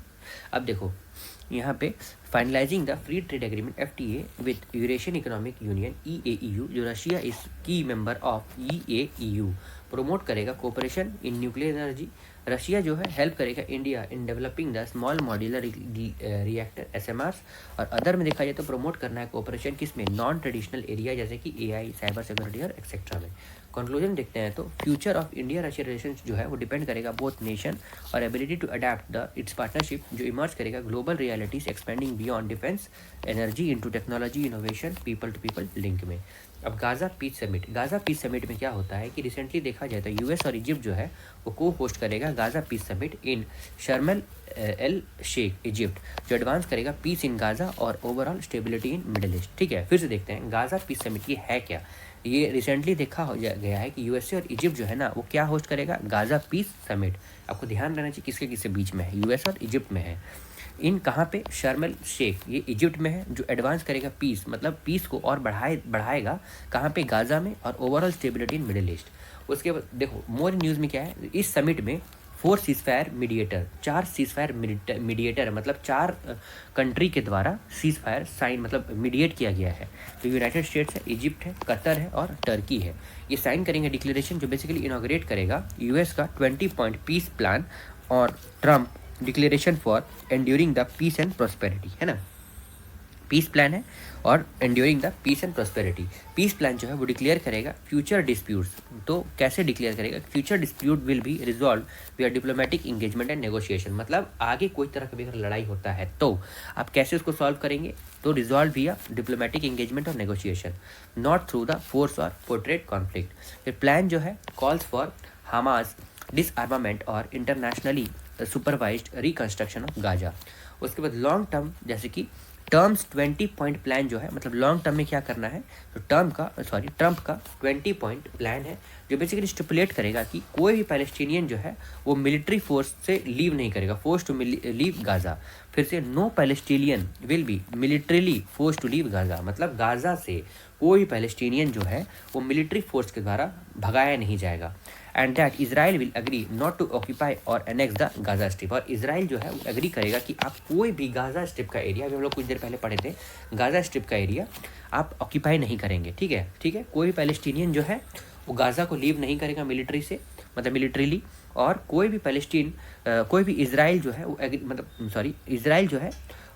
अब देखो यहाँ पे finalising the free trade agreement FTA with Eurasian economic union EAEU, जो Russia is key member of EAEU, promote करेगा cooperation in nuclear energy. Russia जो है हेल्प करेगा India in developing the small modular reactor SMRs। और other में देखा जाए तो प्रमोट करना है कोऑपरेशन किसमें, नॉन ट्रेडिशनल एरिया जैसे कि AI, साइबर सिक्योरिटी और एक्सेट्रा में। कंक्लूजन देखते हैं तो future of India Russia relation जो है वो डिपेंड करेगा बोथ नेशन और ability to adapt the its partnership जो इमर्ज करेगा global realities expanding beyond defence energy into technology innovation people to people link में। अब Gaza peace summit, Gaza peace summit में क्या होता है कि रिसेंटली देखा जाए तो US और इजिप्ट जो है वो को होस्ट करेगा गाज़ा पीस समिट इन शर्म एल शेख इजिप्ट, जो एडवांस करेगा पीस इन गाज़ा और overall stability in middle east. ठीक है, फिर से देखते हैं गाज़ा पीस समिट ये है क्या। ये रिसेंटली देखा गया है कि USA और इजिप्ट जो है ना वो क्या होस्ट करेगा, गाज़ा पीस समिट। आपको ध्यान रहना चाहिए किसके किसके बीच में है, US और इजिप्ट में है। इन कहाँ पे, शर्म एल शेख, ये इजिप्ट में है, जो एडवांस करेगा पीस, मतलब पीस को और बढ़ाएगा कहाँ पे, गाज़ा में, और overall stability in middle east. उसके बाद देखो मोर न्यूज़ में क्या है, इस समिट में 4 सीज़फायर मीडिएटर, 4 सीज़फायर मीडिएटर, मतलब 4 कंट्री के द्वारा सीज़फायर साइन मतलब मीडिएट किया गया है। तो यूनाइटेड स्टेट्स है, इजिप्ट है, कतर है और टर्की है। ये साइन करेंगे डिक्लेरेशन जो बेसिकली इनॉग्रेट करेगा US का 20 पॉइंट पीस प्लान और Trump declaration for enduring the peace and prosperity, है ना। पीस प्लान है और enduring the peace and prosperity. Peace plan जो है वो डिक्लेयर करेगा फ्यूचर डिस्प्यूट्स, तो कैसे डिक्लेयर करेगा, future dispute will be resolve विया डिप्लोमेटिक इंगेजमेंट एंड नेगोशिएशन, मतलब आगे कोई तरह का भी अगर लड़ाई होता है तो आप कैसे उसको सॉल्व करेंगे, तो रिजॉल्व विया डिप्लोमेटिक इंगेजमेंट और negotiation, not through the force और पोर्ट्रेट कॉन्फ्लिक्ट। फिर प्लान जो है कॉल्स फॉर हमास डिसआर्मामेंट और internationally supervised reconstruction of Gaza. उसके बाद लॉन्ग टर्म जैसे कि टर्म्स 20 पॉइंट प्लान जो है, मतलब लॉन्ग टर्म में क्या करना है, तो ट्रम्प का 20 पॉइंट प्लान है जो बेसिकली स्टिपुलेट करेगा कि कोई भी पैलेस्टीनियन जो है वो मिलिट्री फोर्स से लीव नहीं करेगा, फोर्स टू लीव गाज़ा। फिर से no Palestinian will be militarily force to leave Gaza, मतलब गाज़ा से कोई भी पैलेस्टीनियन जो है वो मिलिट्री फोर्स के द्वारा भगाया नहीं जाएगा। And that Israel will agree not to occupy or annex the Gaza strip, और इसराइल जो है वो एग्री करेगा कि आप कोई भी गाज़ा स्ट्रिप का एरिया, अभी हम लोग कुछ देर पहले पढ़े थे, गाज़ा स्ट्रिप का एरिया आप ऑक्यूपाई नहीं करेंगे। ठीक है, कोई भी पैलेस्टीनियन जो है वो गाज़ा को लीव नहीं करेगा मिलिट्री से, मतलब मिलिट्रीली, और कोई भी इसराइल जो है वो इसराइल जो है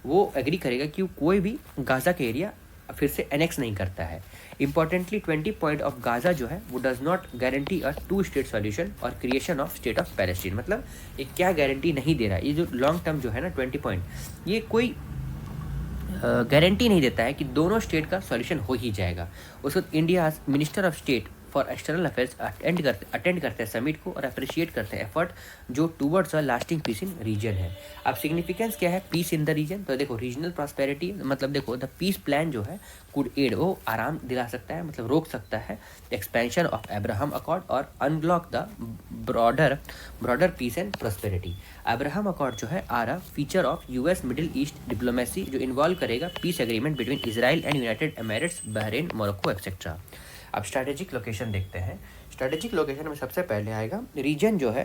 वो एग्री करेगा कि कोई भी गाज़ा का एरिया फिर से एनेक्स नहीं करता है। इंपॉर्टेंटली 20 पॉइंट ऑफ गाज़ा जो है वो does not guarantee a 2 state solution और creation of state of Palestine, मतलब ये क्या गारंटी नहीं दे रहा है, ये जो लॉन्ग टर्म जो है ना 20 पॉइंट, ये कोई गारंटी नहीं देता है कि दोनों स्टेट का सॉल्यूशन हो ही जाएगा। उसको India minister of state for external affairs attend करते हैं समिट को और अप्रिशिएट करते हैं एफर्ट जो towards a lasting peace in region है। अब सिग्निफिकेंस क्या है पीस इन द रीजन, तो देखो रीजनल प्रॉस्पेरिटी, मतलब देखो द पीस प्लान जो है कुड एड, वो आराम दिला सकता है, मतलब रोक सकता है एक्सपेंशन ऑफ अब्राहम अकॉर्ड और unblock the broader peace and prosperity. Abraham accord जो है are a feature of US middle east diplomacy जो इन्वॉल्व करेगा peace agreement between Israel and United Emirates, Bahrain, Morocco etcetera. अब strategic location देखते हैं। Strategic location में सबसे पहले आएगा रीजन जो है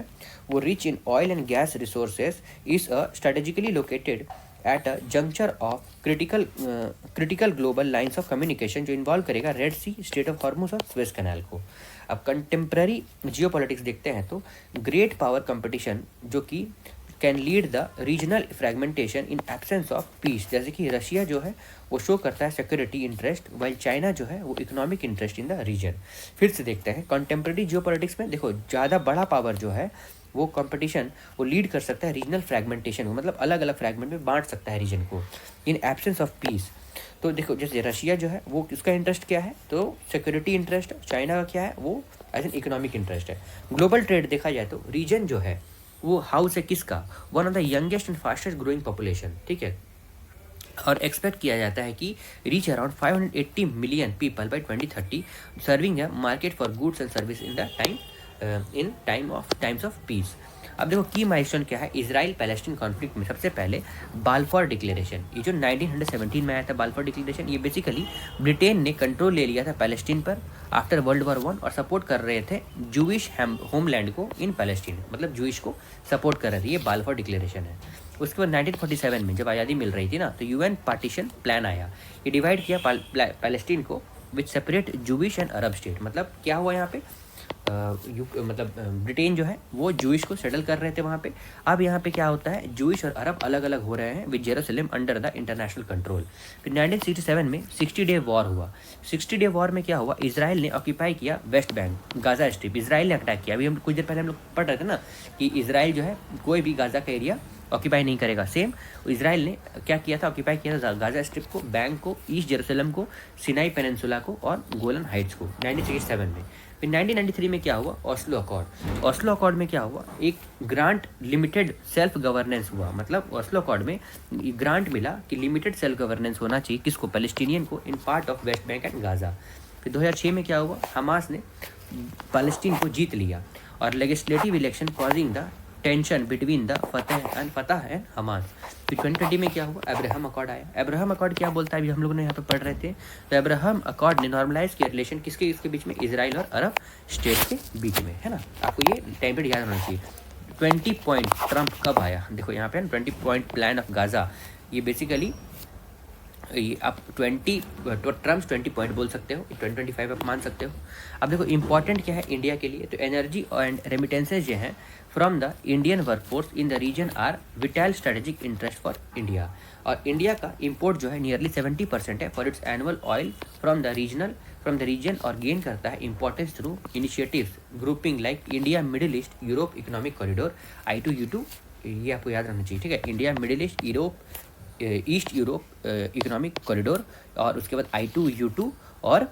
वो rich in oil and gas resources, is a strategically located at a juncture of critical global lines of communication जो इन्वॉल्व करेगा red sea, strait of Hormuz और स्वेज कैनाल को। अब कंटेम्प्रेरी जियोपॉलिटिक्स देखते हैं तो ग्रेट पावर कंपटीशन जो कि can lead the regional fragmentation in absence of peace, जैसे कि रशिया जो है वो शो करता है सिक्योरिटी इंटरेस्ट, वाइल चाइना जो है वो economic interest in the region. फिर से देखते हैं कंटेम्प्रेरी जियोपॉलिटिक्स में, देखो ज़्यादा बड़ा पावर जो है वो कंपटीशन वो लीड कर सकता है रीजनल फ्रैगमेंटेशन को, मतलब अलग अलग फ्रैगमेंट में बांट सकता है रीजन को इन एब्सेंस ऑफ पीस। तो देखो जैसे रशिया जो है वो उसका इंटरेस्ट क्या है, तो सिक्योरिटी इंटरेस्ट, चाइना का क्या है वो एज एन इकोनॉमिक इंटरेस्ट है। ग्लोबल ट्रेड देखा जाए तो रीजन जो है वो हाउस है किसका, one of the youngest and fastest growing population, ठीक है, और एक्सपेक्ट किया जाता है कि reach around 580 million people by 2030, serving a market for goods and service in the times of peace. अब देखो की माइलस्टोन क्या है इजराइल पैलेस्टीन कॉन्फ्लिक्ट में, सबसे पहले बाल्फोर डिक्लेरेशन, ये जो 1917 में आया था बाल्फोर डिक्लेरेशन, ये बेसिकली ब्रिटेन ने कंट्रोल ले लिया था पैलेस्टीन पर आफ्टर वर्ल्ड वॉर 1 और सपोर्ट कर रहे थे जूविश होमलैंड को इन पैलेस्टीन, मतलब जूइश को सपोर्ट कर रहे थे, ये बाल्फोर डिक्लेरेशन है। उसके बाद 1947 में जब आज़ादी मिल रही थी ना तो यूएन पार्टीशन प्लान आया, ये डिवाइड किया पैलेस्टीन को with separate Jewish and Arab state. मतलब क्या हुआ यहाँ पे, मतलब ब्रिटेन जो है वो जूइश को सेटल कर रहे थे वहाँ पे, अब यहाँ पे क्या होता है जूइश और अरब अलग अलग हो रहे हैं with Jerusalem under the international control. फिर 1967 में 60 डे वॉर हुआ। 60 डे वॉर में क्या हुआ, इसराइल ने ऑक्यूपाई किया West Bank, Gaza strip, Israel ने अटैक किया। अभी हम कुछ देर पहले हम लोग पढ़ रहे थे ना कि इसराइल जो है कोई भी गाजा का एरिया ऑक्यूपाई नहीं करेगा, सेम इसराइल ने क्या किया था, ऑक्यूपाई किया था गाजा स्ट्रिप को, बैंक को, ईस्ट जेरूसलम को, सिनाई पेनिनसुला को और गोलन हाइट्स को 1967 में। फिर 1993 में क्या हुआ, ऑस्लो अकॉर्ड। ऑस्लो अकॉर्ड में क्या हुआ, एक ग्रांट लिमिटेड सेल्फ गवर्नेंस हुआ, मतलब ऑस्लो अकॉर्ड में ग्रांट मिला कि लिमिटेड सेल्फ गवर्नेंस होना चाहिए किसको, पैलेस्टीनियन को, in part of West Bank and Gaza. फिर 2006 में क्या हुआ, हमास ने पैलेस्टीन को जीत लिया और legislative election causing the tension between the फतह एंड हमास। फिर 2020 में क्या हुआ, अब्राहम अकॉर्ड आया। अब्राहम अकॉर्ड क्या बोलता है, अभी हम लोग ने यहाँ पे पढ़ रहे थे, तो अब्राहम अकॉर्ड ने नॉर्मलाइज किया रिलेशन किसके बीच में, इसराइल और अरब स्टेट के बीच में, है ना। आपको ये टाइम पीरियड याद होना चाहिए। 20 पॉइंट ट्रम्प कब आया, देखो यहाँ पे 20 पॉइंट प्लान ऑफ गाजा, ये बेसिकली ये आप 20 ट्रम्प 20 पॉइंट बोल सकते हो, 2025 आप मान सकते हो। अब देखो इंपॉर्टेंट क्या है इंडिया के लिए, तो एनर्जी एंड रेमिटेंसेज जो हैं from the Indian workforce in the region are vital strategic interest for India. और इंडिया का इंपोर्ट जो है नियरली 70% है for its annual oil from the region और गेन करता है importance through initiatives grouping like India Middle East Europe economic corridor I2U2, ये आपको याद रखना चाहिए, ठीक है, India Middle East East Europe economic corridor और उसके बाद I2U2 और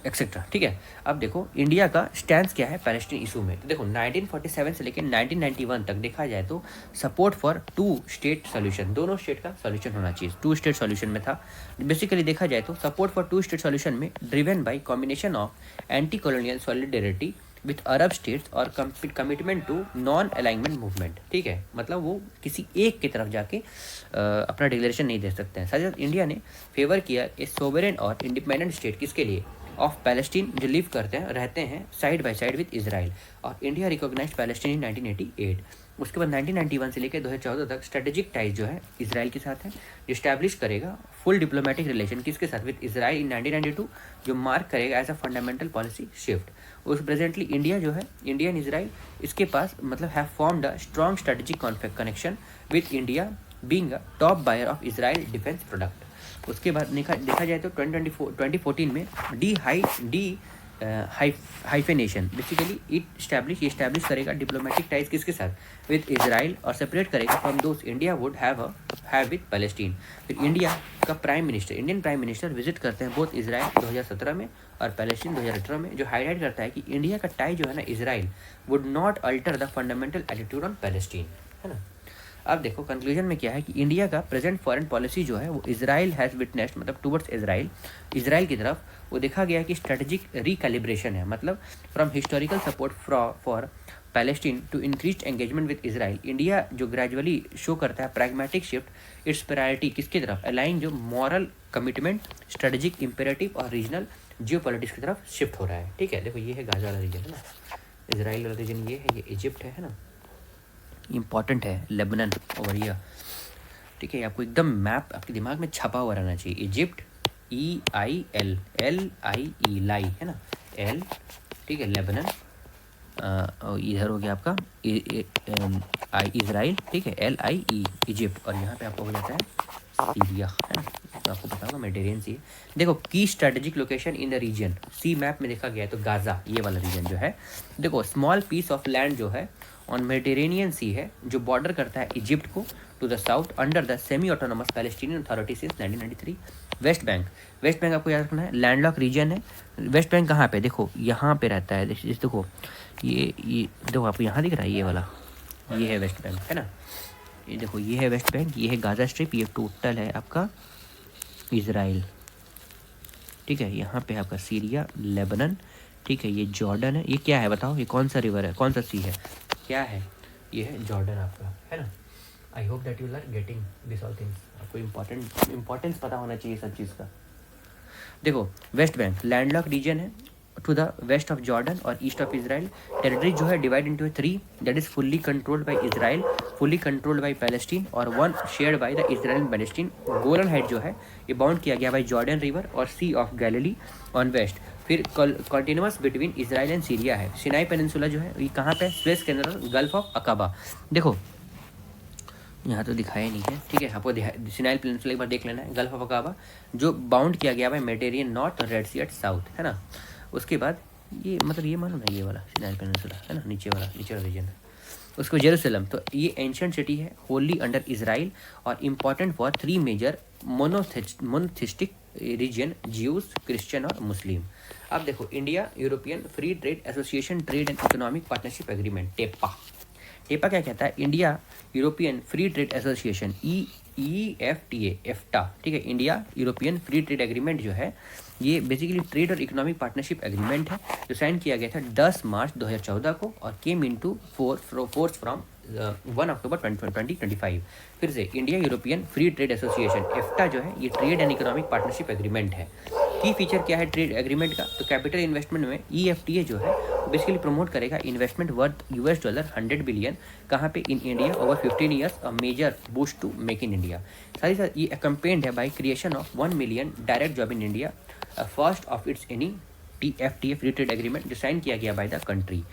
एक्सेट्रा, ठीक है। अब देखो इंडिया का स्टैंड क्या है पैलेस्टीन इशू में, तो देखो 1947 से लेकर 1991 तक देखा जाए तो सपोर्ट फॉर 2 स्टेट सोल्यूशन, दोनों स्टेट का सोल्यूशन होना चाहिए, 2 स्टेट सोल्यूशन में था। बेसिकली देखा जाए तो सपोर्ट फॉर 2 स्टेट सोल्यूशन में driven by combination of anti colonial solidarity with Arab states और commitment to non alignment movement, ठीक है, मतलब वो किसी एक की तरफ जाके अपना डिक्लेरेशन नहीं दे सकते हैं। साथ ही इंडिया ने फेवर किया ए सोवरेन और इंडिपेंडेंट स्टेट किसके लिए, ऑफ पैलेस्टीन जो लिव करते हैं रहते हैं side by side with Israel, और इंडिया रिकॉग्नाइज्ड पैलेस्टीन इन 1988। उसके बाद 1991 से लेकर 2014 तक स्ट्रेटेजिक टाइज जो है इसराइल के साथ है, इस्टेब्लिश करेगा फुल डिप्लोमेटिक रिलेशन किसके साथ, विद इसराइल इन 1992, जो मार्क करेगा as a fundamental policy shift. उस प्रेजेंटली इंडिया जो है, इंडिया एंड इसराइल, इसके पास मतलब have formed a strong strategic connection with India being a top buyer of Israel defence product. उसके बाद देखा जाए तो 2014 में हाइफेनेशन बेसिकली इस्टेब्लिश करेगा डिप्लोमेटिक टाइज किसके साथ, विद इसराइल, और सेपरेट करेगा from those India would have with Palestine. फिर इंडियन प्राइम मिनिस्टर विजिट करते हैं बोथ इसराइल 2017 में और पैलेस्टीन 2018 में, जो हाईलाइट करता है कि इंडिया का टाई जो है ना Israel would not alter the fundamental attitude on Palestine, है ना। अब देखो कंक्लूजन में क्या है कि इंडिया का प्रेजेंट फॉरेन पॉलिसी जो है वो इसराइल हैज़ विटनेस्ड, मतलब टुवर्ड्स इसराइल की तरफ वो देखा गया कि स्ट्रेटेजिक रिकैलिब्रेशन है, मतलब from historical support for Palestine to increase engagement with Israel, India जो ग्रेजुअली शो करता है प्रैग्मेटिक शिफ्ट इट्स प्रायोरिटी किसकी तरफ, अलाइन जो मॉरल कमिटमेंट, स्ट्रेटेजिक इंपेरेटिव और रीजनल जियोपॉलिटिक्स की तरफ शिफ्ट हो रहा है, ठीक है। देखो ये है गाजा वाला रीजन, है ना, इसराइल वाला रीजन ये है, ये इजिप्ट है ना, इंपॉर्टेंट है, लेबनान ओवर हियर। ठीक है, आपको एकदम मैप आपके दिमाग में छपा हुआ रहना चाहिए। इजिप्ट, EIL, LIE, लाई है ना, L, ठीक है, लेबनन, इधर हो गया आपका इजराइल, ठीक है, LIE, इजिप्ट, और यहाँ पे आपको हो जाता है सीरिया, है ना, तो आपको पता होगा मेडिटेरियन सी। देखो की strategic location in the region, see map में देखा गया है तो गाजा ये वाला रीजन जो है, देखो स्मॉल पीस ऑफ लैंड जो है ऑन मेडिटेरेनियन सी है, जो बॉर्डर करता है इजिप्ट को to the south under the semi autonomous Palestinian authority since 1993। West bank, west bank आपको याद रखना है, लैंडलॉक रीजन है। वेस्ट बैंक कहाँ पे, देखो यहाँ पे रहता है, देखो ये देखो आपको यहाँ दिख रहा है ये वाला, ये है वेस्ट बैंक, है ना, ये देखो ये है वेस्ट बैंक, ये है गाजा स्ट्रिप, ये टोटल है आपका इजराइल, ठीक है, यहाँ पे आपका सीरिया, लेबनन, ठीक है, ये जॉर्डन है, ये क्या है बताओ, ये कौन सा रिवर है, कौन सा सी है, क्या है, ये है जॉर्डन आपका, है ना। I hope that you are getting this all things, आपको इम्पोर्टेंस पता होना चाहिए सब चीज़ का। देखो वेस्ट बैंक लैंडलॉक रीजन है to the west of Jordan और ईस्ट ऑफ इसराइल। टेरिटरी जो है divide into 3, that is fully controlled by Israel, fully controlled by Palestine और 1 shared by the Israel and Palestine. Golan height जो है ये bound किया गया बाय जॉर्डन रिवर और सी ऑफ गैलिली ऑन वेस्ट। फिर continuous between Israel and Syria है। Sinai peninsula जो है ये कहाँ पे, Suez canal, gulf of Aqaba. देखो यहाँ तो दिखाया नहीं है, ठीक है, आपको सिनाई पेनिनसुला एक बार देख लेना है, गल्फ ऑफ अकाबा जो बाउंड किया गया है मेडिटेरियन नॉर्थ और रेड सी एट साउथ, है ना। उसके बाद ये मतलब ये मानो ना ये वाला सिनाई पेनिनसुला, है ना, नीचे वाला रीजन है। उसको जेरूसलम, तो ये एंशियंट सिटी है होली अंडर इसराइल और important for 3 major monotheistic religion, Jews, Christian और मुस्लिम। अब देखो India European free trade association trade and economic partnership agreement, TEPA. TEPA क्या कहता है, India European free trade association, EFTA, EFTA, ठीक है, India European free trade agreement जो है ये बेसिकली ट्रेड और इकोनॉमिक पार्टनरशिप एग्रीमेंट है जो साइन किया गया था 10 मार्च 2014 को और came into force from 1 October 2025। फिर से India European free trade association EFTA जो है ये trade and economic partnership agreement है। की फीचर क्या है ट्रेड एग्रीमेंट का, तो कैपिटल इन्वेस्टमेंट में EFTA जो है बेसिकली प्रमोट करेगा इन्वेस्टमेंट वर्थ $100 बिलियन, कहाँ पे, in India over 15 years, a major boost to make in India. साथ ही साथ ये अकम्पेन्ड है by creation of 1 million direct job in India, first of its any TFTA free trade agreement जो sign किया गया बाय द कंट्री।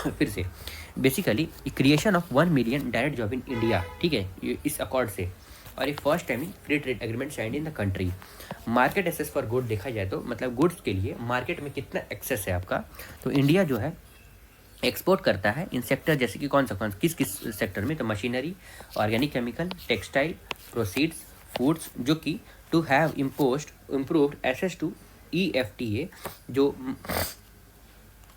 फिर से basically creation of 1 million direct job in India, ठीक है, इस अकॉर्ड से, और ये first time free trade agreement signed in the country. Market access for good देखा जाए तो मतलब गुड्स के लिए मार्केट में कितना एक्सेस है आपका, तो इंडिया जो है एक्सपोर्ट करता है इन सेक्टर जैसे कि कौन किस सेक्टर में, तो machinery, organic chemical, textile, processed, foods, जो कि to have improved access to EFTA जो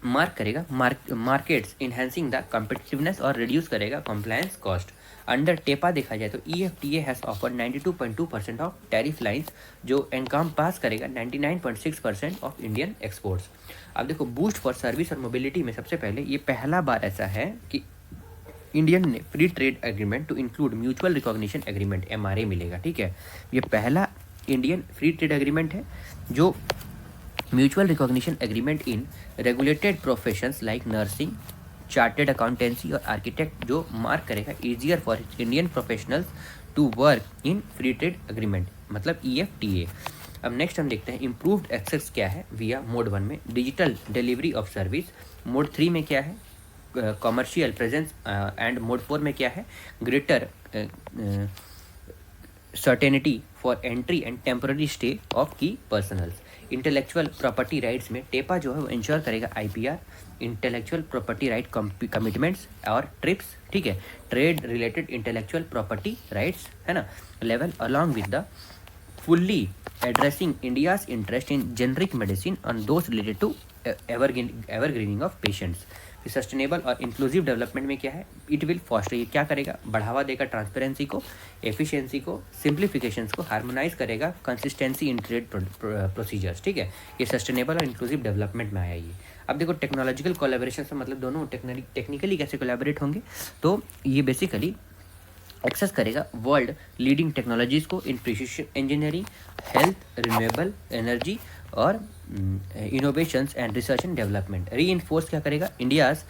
मार्क करेगा मार्केट्स इन्हेंसिंग द कम्पिटिटिवनेस और रिड्यूस करेगा कंप्लायंस कॉस्ट। अंडर टेपा देखा जाए तो EFTA has offer 92.2% of tariff lines जो एनकम पास करेगा 99.6% ऑफ इंडियन एक्सपोर्ट्स। अब देखो बूस्ट फॉर सर्विस और मोबिलिटी में सबसे पहले ये पहला बार ऐसा है कि इंडियन ने free trade agreement to include mutual recognition agreement MRA मिलेगा, ठीक है, ये पहला इंडियन फ्री ट्रेड एग्रीमेंट है जो mutual recognition agreement in regulated professions like nursing, chartered accountancy और आर्किटेक्ट जो मार्क करेगा easier for Indian professionals to work in free trade agreement मतलब EFTA। अब नेक्स्ट हम देखते हैं इम्प्रूव्ड एक्सेस क्या है विया मोड 1 में, digital delivery of service, mode 3 में क्या है, कॉमर्शियल प्रेजेंस, एंड मोड 4 में क्या है, greater certainty for entry and temporary stay of key personnels. Intellectual property rights में टेपा जो है वो इंश्योर करेगा IPR, intellectual property right commitments और ट्रिप्स, ठीक है, trade related intellectual property rights, है ना, level along with the fully addressing India's interest in generic medicine on those related to evergreening of patients. फिर सस्टेनेबल और inclusive development में क्या है, इट विल फॉस्टर, ये क्या करेगा, बढ़ावा देगा ट्रांसपेरेंसी को, एफिशिएंसी को, सिंप्लीफिकेशंस को, हार्मोनाइज करेगा कंसिस्टेंसी इन ट्रेड प्रोसीजर्स, ठीक है, ये सस्टेनेबल और इंक्लूसिव डेवलपमेंट में आया ये। अब देखो टेक्नोलॉजिकल कोलैबोरेशन से मतलब दोनों टेक्निकली कैसे कोलैबोरेट होंगे, तो ये बेसिकली एक्सेस करेगा वर्ल्ड लीडिंग टेक्नोलॉजीज़ को in precision engineering, health, renewable energy और innovations and research and development. Reinforce क्या करेगा, इंडियाज़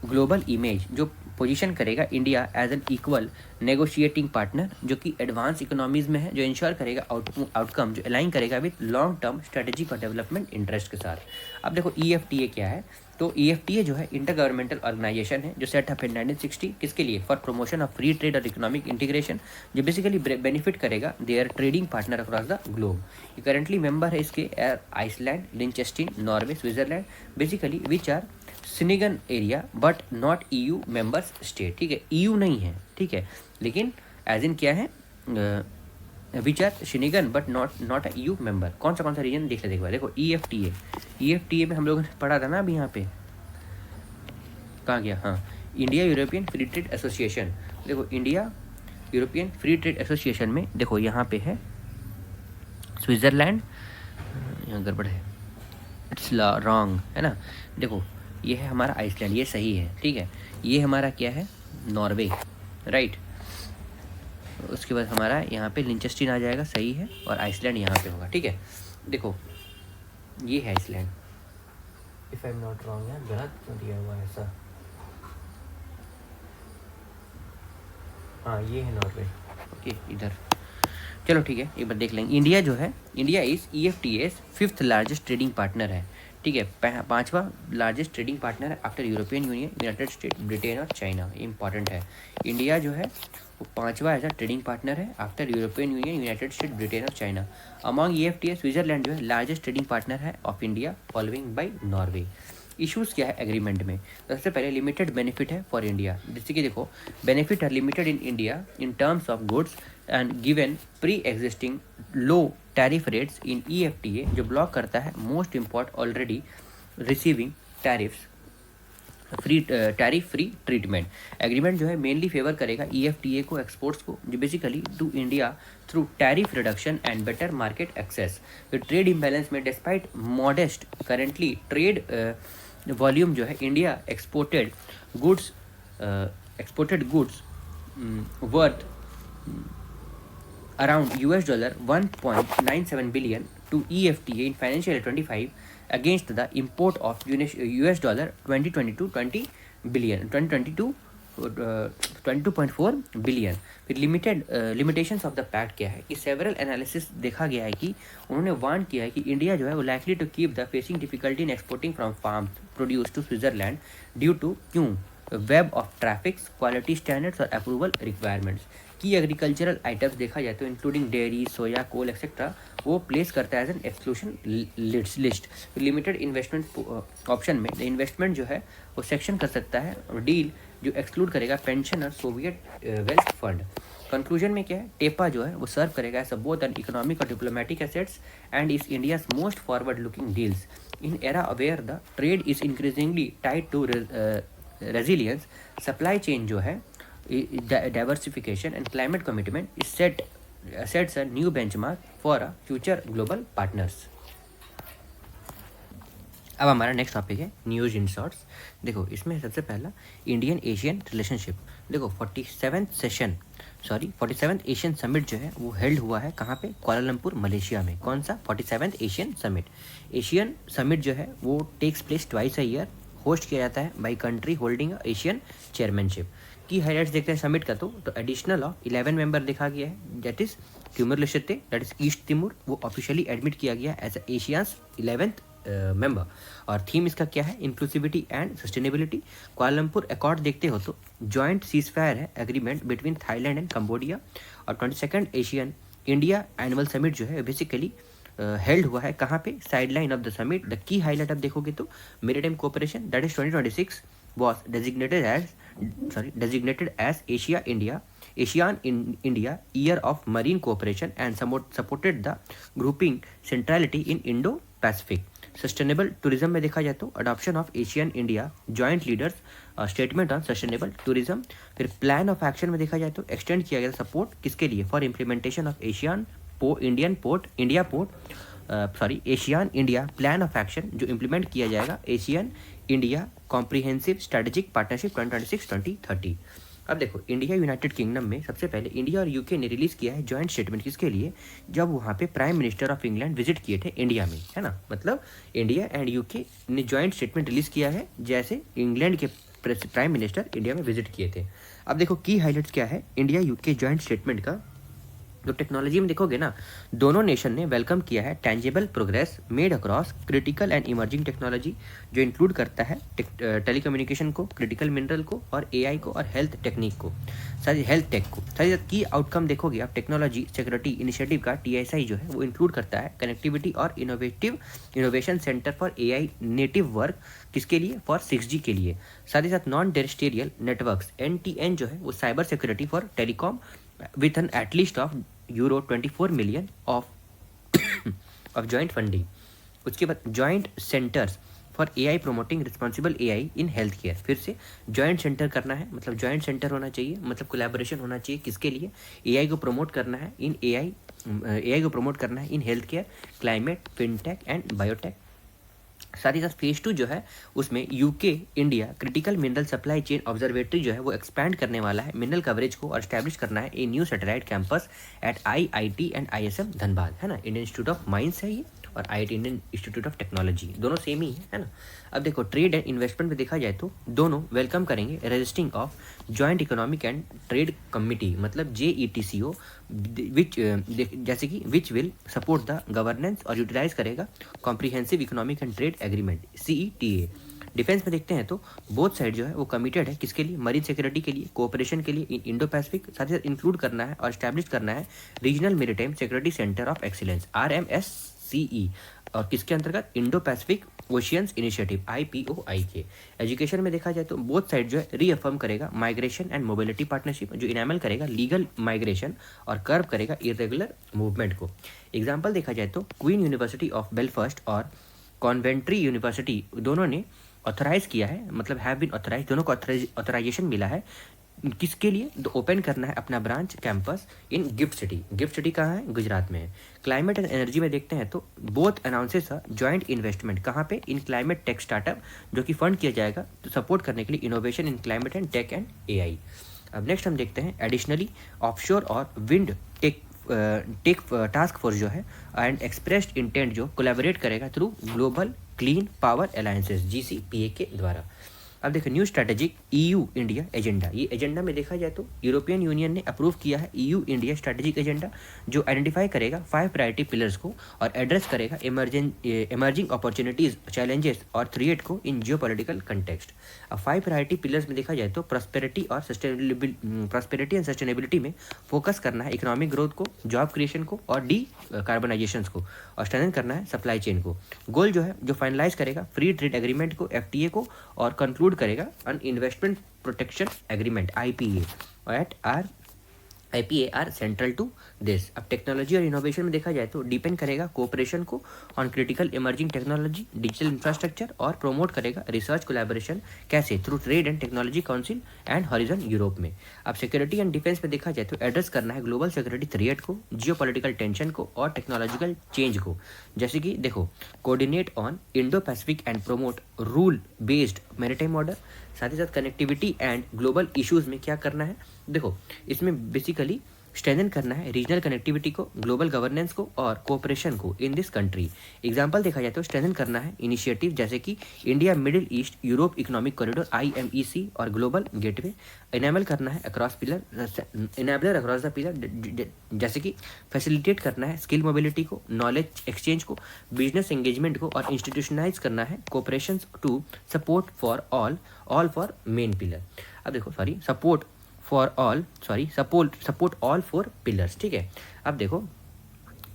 ग्लोबल इमेज जो पोजीशन करेगा India as an equal negotiating partner, जो कि एडवांस इकोनॉमीज में है, जो इंश्योर करेगा आउटकम, जो अलाइन करेगा विद लॉन्ग टर्म स्ट्रेटेजिक और डेवलपमेंट इंटरेस्ट के साथ। अब देखो EFTA क्या है, तो EFTA जो है इंटर गवर्नमेंटल ऑर्गेनाइजेशन है, जो सेट अप इन 1960, किसके लिए, for promotion of free trade और इकोनॉमिक इंटीग्रेशन, जो बेसिकली बेनिफिट करेगा their trading partner across the globe. ये करंटली मेंबर है इसके Iceland, Liechtenstein, Norway, Switzerland, basically which are Schengen area but not EU members state. ठीक है, EU नहीं है, ठीक है, लेकिन एज इन क्या है, which are Schengen but not EU member. कौन सा रीजन देख लेते, देखो EFTA में हम लोगों ने पढ़ा था ना अभी, यहाँ पे कहाँ गया, हाँ, India European free trade association. देखो India European free trade association में देखो यहाँ पे है स्विट्ज़रलैंड, यहाँ गड़बड़ है, इट्स रॉन्ग है ना, देखो ये है हमारा आइसलैंड, ये सही है, ठीक है, ये हमारा क्या है, नॉर्वे, राइट। उसके बाद हमारा यहाँ पे लिंचेस्टीन आ जाएगा, सही है, और आइसलैंड यहाँ पे होगा, ठीक है। देखो ये है Iceland, if I am not wrong है, गलत क्यों दिया हुआ है ऐसा, हाँ ये है नॉर्वे, ओके इधर, चलो ठीक है, एक बार देख लेंगे। इंडिया जो है, India is EFTA's 5th largest trading partner है, ठीक है, 5वां लार्जेस्ट ट्रेडिंग पार्टनर है after European union, United state, Britain और चाइना। इंपॉर्टेंट है, इंडिया जो है वो 5वां ऐसा ट्रेडिंग पार्टनर है after European union, United state, Britain और चाइना। अमॉन्ग EFTA स्विट्जरलैंड जो है लार्जेस्ट ट्रेडिंग पार्टनर है of India, following by Norway. Issues क्या है एग्रीमेंट में, सबसे पहले लिमिटेड बेनिफिट है फॉर इंडिया, जैसे कि देखो benefit are limited in India in terms of goods and given pre existing low tariff rates in EFTA, जो ब्लॉक करता है most import already receiving tariffs free tariff free treatment. Agreement जो है mainly favour करेगा EFTA को, exports को, जो basically to India through tariff reduction and better market access. Trade imbalance में despite modest currently trade volume जो है, India exported goods worth around $1.97 billion to EFTA in financial year 25 against the import of $2022 billion 22.4 billion. फिर limitations of the pact क्या है कि several analysis देखा गया है कि उन्होंने वार्न किया है कि इंडिया जो है वो likely to keep the facing difficulty in exporting from farm produce to Switzerland due to क्यों web of tariffs, quality standards और approval requirements. Key agricultural items देखा जाए तो including dairy, soya, coal etcetera, वो place करता है as an exclusion list. Limited investment option में investment जो है वो सेक्शन कर सकता है डील जो एक्सक्लूड करेगा पेंशन और सोवियत वेल्थ फंड। कंक्लूजन में क्या है, टेपा जो है वो सर्व करेगा एज बोथ एन इकोनॉमिक और diplomatic assets and is India's most forward looking deals in era where the trade is increasingly tied to resilience. Supply chain जो है diversification and climate commitment is sets a new benchmark for a future global partners। अब हमारा next topic है news in shorts. देखो इसमें सबसे पहला Indian Asian relationship. देखो 47th एशियन समिट जो है वो हेल्ड हुआ है कहाँ पे, कुआलालंपुर मलेशिया में। कौन सा 47th Asian summit. Asian summit जो है वो takes place twice a year, host किया जाता है by country holding ASEAN chairmanship. की हाईलाइट्स देखते हैं समिट का, तो एडिशनल ऑफ 11 मेंबर देखा गया है, that is Timor Leste, that is east Timor, वो ऑफिशियली एडमिट किया गया एज एशियाज 11th मेंबर। और थीम इसका क्या है, inclusivity and sustainability. Kuala Lumpur accord देखते हो तो जॉइंट सीजफायर है agreement between Thailand and Cambodia. और 22nd Asian India annual summit जो है बेसिकली हेल्ड हुआ है कहाँ पे, sideline of the summit. The key highlight आप देखोगे तो maritime cooperation, that is 2026 was designated as ASEAN India Year of Marine Cooperation and supported the grouping centrality in Indo-Pacific। Sustainable tourism में देखा जाए तो adoption of Asian India joint leaders statement on sustainable tourism. फिर plan of action में देखा जाए तो extend किया गया सपोर्ट किसके लिए, for implementation of Asian India plan of action जो इम्प्लीमेंट किया जाएगा Asian India comprehensive strategic partnership 2026-2030। अब देखो इंडिया यूनाइटेड किंगडम में सबसे पहले इंडिया और यूके ने रिलीज किया है जॉइंट स्टेटमेंट किसके लिए, जब वहाँ पे prime minister of England visit किए थे इंडिया में, है ना। मतलब इंडिया एंड यूके ने जॉइंट स्टेटमेंट रिलीज किया है, जैसे इंग्लैंड के प्राइम मिनिस्टर इंडिया में विजिट किए थे। अब देखो की हाईलाइट्स क्या है इंडिया यूके जॉइंट स्टेटमेंट का। तो टेक्नोलॉजी में देखोगे ना, दोनों नेशन ने वेलकम किया है tangible progress made across critical and emerging technology, जो इंक्लूड करता है टेलीकम्युनिकेशन को, क्रिटिकल मिनरल को, और एआई को, और हेल्थ टेक्निक को, सारी हेल्थ टेक को। सारी की आउटकम देखोगे आप, टेक्नोलॉजी सिक्योरिटी इनिशिएटिव का टीएसआई जो है वो इंक्लूड करता है कनेक्टिविटी और innovation centre for AI native work, किसके लिए, फॉर 6G के लिए। साथ ही साथ नॉन टेरेस्ट्रियल नेटवर्क्स NTN जो है वो cyber security for telecom with an at least of euro 24 million of joint funding। उसके बाद joint centres for AI promoting responsible AI in health care. फिर से जॉइंट सेंटर करना है, मतलब जॉइंट सेंटर होना चाहिए, मतलब कोलैबोरेशन होना चाहिए, किसके लिए, AI को प्रमोट करना है इन AI को प्रमोट करना है in health care, climate, fintech and biotech. साथ ही साथ फेज 2 जो है उसमें UK India critical mineral supply chain observatory जो है वो एक्सपैंड करने वाला है मिनरल कवरेज को, और स्टैब्लिश करना है a new satellite campus at IIT and ISM Dhanbad, है ना। इंडियन इंस्टीट्यूट ऑफ माइंस है ये, और IIT Indian institute of technology, दोनों सेम ही है ना। अब देखो ट्रेड एंड इन्वेस्टमेंट में देखा जाए तो दोनों वेलकम करेंगे registering of joint economic and trade committee, मतलब JETCO, विच जैसे कि which will support the governance और यूटिलाइज करेगा comprehensive economic and trade agreement CETA। Defence में देखते हैं तो बोथ साइड जो है वो कमिटेड है किसके लिए, मरीन सिक्योरिटी के लिए, कोऑपरेशन के लिए इन इंडो पैसिफिक, साथ ही साथ इंक्लूड करना है और स्टैब्लिश करना है regional maritime security centre of excellence RMSCE, और किसके अंतर्गत, Indo Pacific oceans initiative IPOI के। एजुकेशन में देखा जाए तो बोथ साइड जो है रीअफर्म करेगा माइग्रेशन एंड मोबिलिटी पार्टनरशिप, जो इनेमल करेगा लीगल माइग्रेशन और कर्व करेगा इरेगुलर मूवमेंट को। एग्जाम्पल देखा जाए तो क्वीन यूनिवर्सिटी ऑफ बेलफास्ट और कॉन्वेंट्री यूनिवर्सिटी दोनों ने ऑथराइज किया है, मतलब हैव बीन ऑथराइज, दोनों को ऑथराइजेशन मिला है किसके लिए, तो ओपन करना है अपना ब्रांच कैंपस इन गिफ्ट सिटी। गिफ्ट सिटी कहाँ है, गुजरात में है। क्लाइमेट एंड एनर्जी में देखते हैं तो बोथ अनाउंसेस जॉइंट इन्वेस्टमेंट कहाँ पे, इन क्लाइमेट टेक स्टार्टअप, जो कि फंड किया जाएगा तो सपोर्ट करने के लिए innovation in climate and tech and AI। अब नेक्स्ट हम देखते हैं एडिशनली ऑफशोर और विंड टेक टास्क फोर्स जो है एंड एक्सप्रेस्ड इंटेंट जो कोलैबोरेट करेगा through global clean power alliances GCPA के द्वारा। अब देखो new strategic EU India agenda, ये एजेंडा में देखा जाए तो यूरोपियन यूनियन ने अप्रूव किया है EU इंडिया स्ट्रैटेजिक एजेंडा, जो आइडेंटिफाई करेगा 5 प्रायोरिटी पिलर्स को और एड्रेस करेगा इमर्जिंग अपॉर्चुनिटीज, चैलेंजेस और थ्रेट को इन जियोपॉलिटिकल कंटेक्स्ट। अब 5 प्रायोरिटी पिलर्स में देखा जाए तो प्रॉस्पेरिटी एंड सस्टेनेबिलिटी में फोकस करना है इकोनॉमिक ग्रोथ को, जॉब क्रिएशन को और कार्बनाइजेशन को, और स्ट्रेंथन करना है सप्लाई चेन को। गोल जो है जो फाइनलाइज करेगा फ्री ट्रेड एग्रीमेंट को FTA को, और कंक्लूड करेगा an investment protection agreement IPA at IPA are central to this. अब टेक्नोलॉजी और इनोवेशन में देखा जाए तो डिपेंड करेगा कोऑपरेशन को on critical emerging technology, digital infrastructure, और प्रमोट करेगा रिसर्च कोलैबोरेशन, कैसे, through trade and technology council and Horizon Europe में। अब सिक्योरिटी एंड डिफेंस में देखा जाए तो एड्रेस करना है ग्लोबल सिक्योरिटी थ्रेट को, जियोपॉलिटिकल टेंशन को और टेक्नोलॉजिकल चेंज को। जैसे कि देखो coordinate on Indo Pacific and promote rule based maritime order. साथ ही साथ कनेक्टिविटी एंड ग्लोबल इश्यूज में क्या करना है, देखो इसमें बेसिकली स्ट्रेंथन करना है रीजनल कनेक्टिविटी को, ग्लोबल गवर्नेंस को और कोऑपरेशन को इन दिस कंट्री। एग्जांपल देखा जाए तो स्ट्रेंथन करना है इनिशिएटिव जैसे कि India Middle East Europe economic corridor IMEC और ग्लोबल गेटवे। इनेबल करना है अक्रॉस द पिलर, जैसे कि फैसिलिटेट करना है स्किल मोबिलिटी को, नॉलेज एक्सचेंज को, बिजनेस एंगेजमेंट को, और इंस्टीट्यूशनलाइज करना है cooperation to support for all four main pillar. अब देखो सपोर्ट ऑल 4 पिलर्स, ठीक है। अब देखो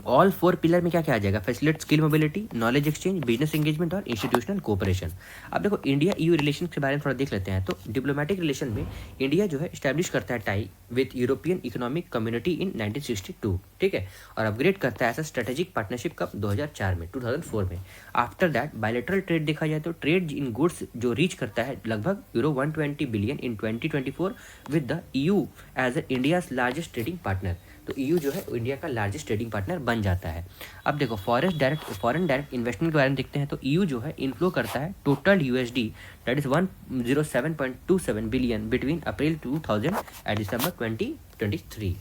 ऑल 4 पिलर में क्या क्या आ जाएगा, facilitate skill mobility, knowledge exchange, business engagement और इंस्टीट्यूशनल कोऑपरेशन। अब देखो इंडिया EU रिलेशन के बारे में थोड़ा देख लेते हैं। तो डिप्लोमेटिक रिलेशन में इंडिया जो है स्टैब्लिश करता है tie with European economic community in 1962, ठीक है, और अपग्रेड करता है ऐसा स्ट्रेटेजिक पार्टनरशिप कब 2004 में। आफ्टर दैट बायलैटरल ट्रेड देखा जाए तो ट्रेड इन गुड्स जो रीच करता है लगभग euro 120 billion in 2024 with the EU as India's largest trading partner. तो EU जो है इंडिया का लार्जेस्ट ट्रेडिंग पार्टनर बन जाता है। अब देखो फॉरेन डायरेक्ट इन्वेस्टमेंट के बारे में देखते हैं। तो EU जो है इनफ्लो करता है total USD that is 107.27 billion between April 2000 and December 2023।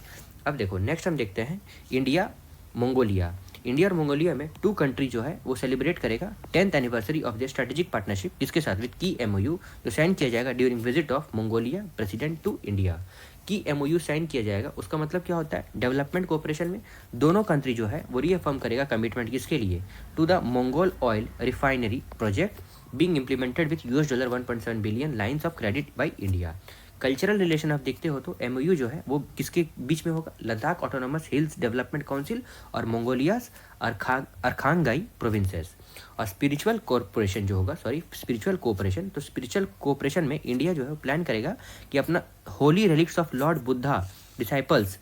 अब देखो नेक्स्ट हम देखते हैं इंडिया मंगोलिया। इंडिया और मंगोलिया में 2 कंट्री जो है वो सेलिब्रेट करेगा 10th anniversary of the strategic partnership, जिसके साथ विद की MOU जो साइन किया जाएगा during visit of Mongolia president to India. Key MOU sign किया जाएगा, उसका मतलब क्या होता है, डेवलपमेंट कोऑपरेशन में दोनों कंट्री जो है वो रीअफर्म करेगा कमिटमेंट किसके लिए, to the Mongol oil refinery project being implemented with $1.7 billion lines of credit by India. Cultural relation आप देखते हो तो MOU जो है वो किसके बीच में होगा, Ladakh autonomous hills development council और मंगोलियाज अरखांगाई प्रोविंसेस। और स्पिरिचुअल कॉर्पोरेशन जो होगा, स्पिरिचुअल कोऑपरेशन, तो स्पिरिचुअल कोऑपरेशन में इंडिया जो है प्लान करेगा कि अपना holy relics of Lord Buddha disciples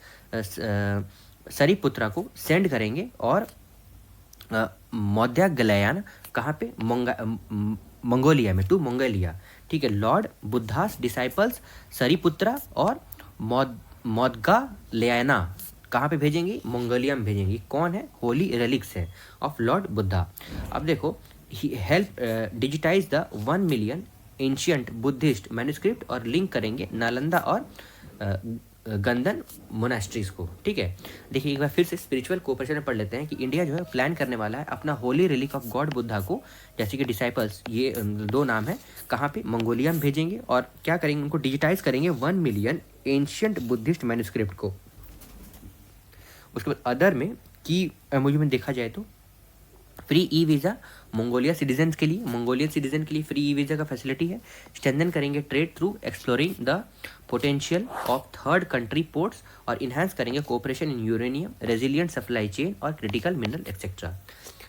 Sariputra को सेंड करेंगे और मौद्यागलयान कहाँ पे, मंगोलिया में, टू मंगोलिया, ठीक है। लॉर्ड बुद्धास डिसाइपल्स सरीपुत्रा और मौद्गालयाना कहाँ पे भेजेंगे, मंगोलिया में भेजेंगे। कौन है, होली रिलिक्स है ऑफ लॉर्ड बुद्धा। अब देखो, he help digitise the 1 million ancient Buddhist manuscript और लिंक करेंगे नालंदा और गंदन मोनास्ट्रीज को, ठीक है। देखिए एक बार फिर से स्पिरिचुअल कोऑपरेशन में पढ़ लेते हैं कि इंडिया जो है प्लान करने वाला है अपना Holi relic of God Buddha को, जैसे कि डिसाइपल्स, ये 2 नाम है, कहाँ पे, मंगोलिया में भेजेंगे और क्या करेंगे, उनको डिजिटाइज करेंगे 1 मिलियन एंशियंट बुद्धिस्ट मैन्युस्क्रिप्ट को। उसके बाद अदर में की MOU में देखा जाए तो free e visa Mongolia citizens के लिए, मंगोलियन सिटीजन के लिए फ्री ई वीज़ा का फैसिलिटी है। स्ट्रेंथन करेंगे trade through exploring the potential of third country ports और इन्हांस करेंगे cooperation in uranium, resilient supply chain और critical mineral etcetera.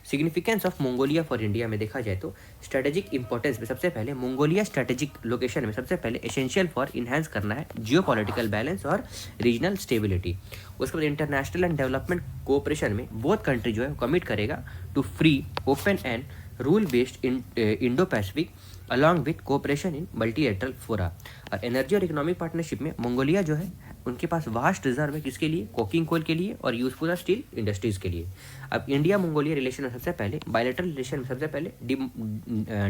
Significance of Mongolia for India में देखा जाए तो स्ट्रेटेजिक इंपॉर्टेंस में सबसे पहले मंगोलिया स्ट्रेटेजिक लोकेशन में सबसे पहले एसेंशियल फॉर इन्हांस करना है जियोपॉलिटिकल बैलेंस और रीजनल स्टेबिलिटी। उसके बाद इंटरनेशनल एंड डेवलपमेंट कोऑपरेशन में बोथ कंट्री जो है कमिट करेगा to free, open and rule based Indo Pacific along with cooperation in multilateral fora. और एनर्जी और इकोनॉमिक पार्टनरशिप में मंगोलिया जो है उनके पास वास्ट रिजर्व है, किसके लिए, कोकिंग कोल के लिए और यूजफुल स्टील इंडस्ट्रीज के लिए। अब इंडिया मंगोलिया रिलेशन में सबसे पहले, बायलैटरल रिलेशन में सबसे पहले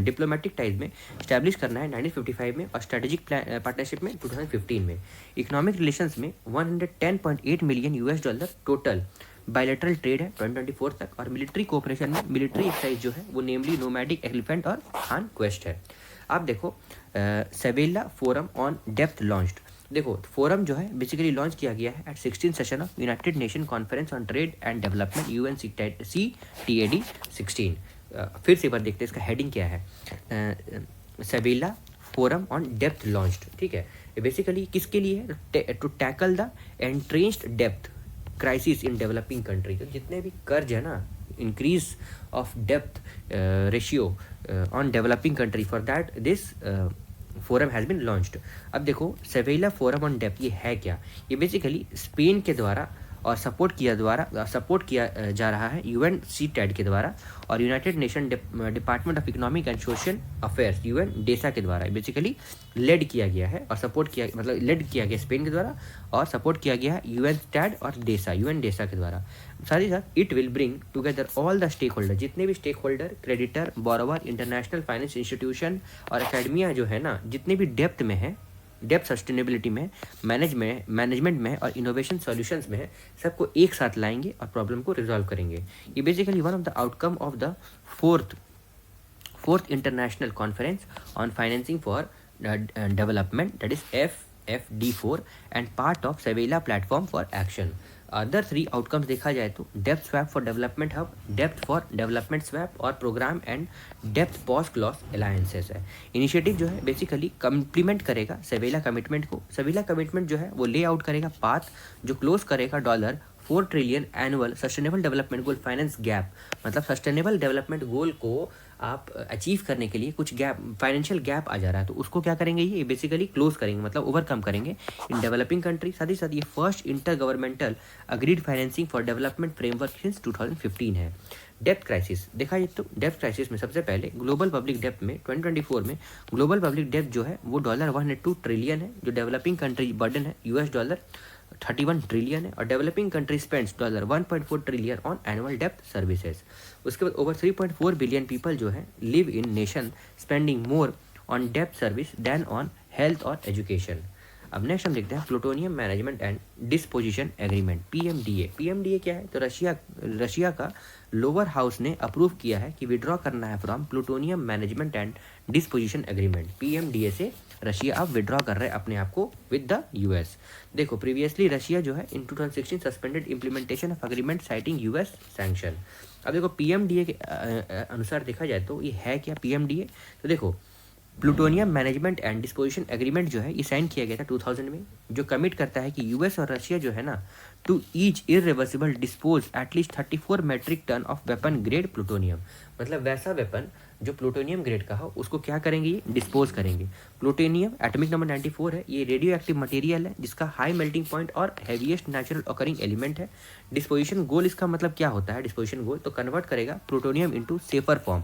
डिप्लोमेटिक टाइज में स्टैब्लिश करना है 1955 में और स्ट्रेटेजिक पार्टनरशिप में 2015 में। इकोनॉमिक रिलेशंस में $110.8 मिलियन टोटल बायलैटरल ट्रेड है 2024 तक। और मिलिट्री कोऑपरेशन में मिलिट्री एक्सरसाइज जो है वो नेमली नोमैडिक एलिफेंट और खान क्वेस्ट है। आप देखो सेवेला फोरम ऑन डेप्थ लॉन्च्ड। देखो फोरम जो है बेसिकली लॉन्च किया गया है at 16 session of United Nation conference on trade and development UNCTAD 16। फिर से एक बार देखते हैं इसका हेडिंग क्या है, सेवेला फोरम ऑन डेप्थ लॉन्च्ड, ठीक है। बेसिकली किसके लिए है, टू टैकल द एंट्रेंच्ड डेप्थ क्राइसिस इन डेवलपिंग कंट्री। तो जितने भी कर्ज है ना, इंक्रीज ऑफ डेप्थ ratio on developing country, for that this forum has been launched. अब देखो सेवेला फोरम ऑन डेप्थ ये है क्या, ये बेसिकली स्पेन के द्वारा और सपोर्ट किया जा रहा है UNCTAD के द्वारा और United nation department of economic and social affairs UNDESA के द्वारा बेसिकली लेड किया गया है और सपोर्ट किया, मतलब लेड किया गया स्पेन के द्वारा और सपोर्ट किया गया है UNCTAD और UNDESA के द्वारा। साथ ही साथ it will bring together all the stakeholder, जितने भी stakeholder, creditor, borrower, international finance institution और एकेडमिया जो है ना, जितने भी डेप्थ में है, डेप्थ सस्टेनेबिलिटी में, मैनेजमेंट में और इनोवेशन सॉल्यूशंस में है, सबको एक साथ लाएंगे और प्रॉब्लम को रिजॉल्व करेंगे। ये basically one of the outcome of the fourth international conference on financing for development, that is FFD4 and part of सेवेला platform for action. Other 3 outcomes देखा जाए तो depth swap for development hub, depth for development swap और programme and depth pause clause alliances है। Initiative जो है basically complement करेगा सेवेला कमिटमेंट को। सेवेला कमिटमेंट जो है वो ले आउट करेगा पाथ जो क्लोज करेगा $4 trillion annual sustainable development goal finance gap. मतलब सस्टेनेबल डेवलपमेंट गोल को आप अचीव करने के लिए कुछ गैप, फाइनेंशियल गैप आ जा रहा है, तो उसको क्या करेंगे, ये बेसिकली क्लोज करेंगे, मतलब ओवरकम करेंगे इन डेवलपिंग कंट्री। साथ ही साथ ये first inter governmental agreed financing for development framework since 2015 है। डेप्थ क्राइसिस देखा जाए तो डेप्थ क्राइसिस में सबसे पहले ग्लोबल पब्लिक डेप्थ में 2024 में ग्लोबल पब्लिक डेप्थ जो है वो $102 ट्रिलियन है। जो डेवलपिंग कंट्री बर्डन है $31 ट्रिलियन है और developing country spends $1.4 trillion on annual डेप्थ सर्विसेज। उसके बाद ओवर 3.4 बिलियन पीपल जो है live in nation spending more on डेप्थ सर्विस देन ऑन हेल्थ और एजुकेशन। अब नेक्स्ट हम देखते हैं plutonium management and disposition agreement, PMDA. PMDA क्या है? तो रशिया का लोअर हाउस ने अप्रूव किया है कि विड्रॉ करना है from plutonium management and disposition agreement. PMDA से रशिया अब विड्रॉ कर रहे हैं अपने आप को विद द यूएस। देखो प्रीवियसली रशिया जो है in 2016 suspended implementation of agreement citing US sanction. अब देखो पीएमडीए के अनुसार देखा जाए तो ये है क्या पीएमडीए? तो देखो plutonium management and disposition agreement जो है ये साइन किया गया था 2000 में, जो कमिट करता है कि यूएस और रशिया जो है ना to each irreversible dispose at least 34 metric ton of weapon grade plutonium. मतलब वैसा वेपन जो प्लूटोनियम ग्रेड का हो उसको क्या करेंगे? ये डिस्पोज करेंगे। प्लूटोनियम एटॉमिक नंबर 94 है, ये रेडियो एक्टिव मटेरियल है जिसका हाई मेल्टिंग पॉइंट और हैवीएस्ट नेचुरल ऑकरिंग एलिमेंट है। डिस्पोजिशन गोल इसका मतलब क्या होता है? डिस्पोजिशन गोल तो कन्वर्ट करेगा plutonium into safer form,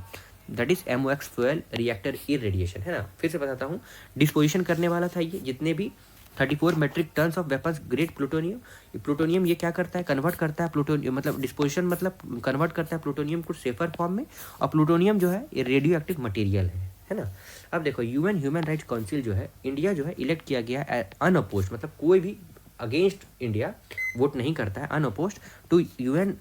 that is MOX fuel reactor irradiation, है ना। फिर से बताता हूँ, डिस्पोजिशन करने वाला था ये जितने भी 34 metric tons of weapons grade plutonium. Plutonium ये क्या करता है? कन्वर्ट करता है प्लूटोनियम, मतलब डिस्पोजिशन मतलब कन्वर्ट करता है प्लूटोनियम को सेफर फॉर्म में। और प्लूटोनियम जो है ये रेडियो एक्टिव मटेरियल है ना। अब देखो यूएन ह्यूमन राइट्स काउंसिल जो है इंडिया जो है इलेक्ट किया गया अनअपोज्ड, मतलब कोई भी अगेंस्ट इंडिया वोट नहीं करता है, unopposed to UN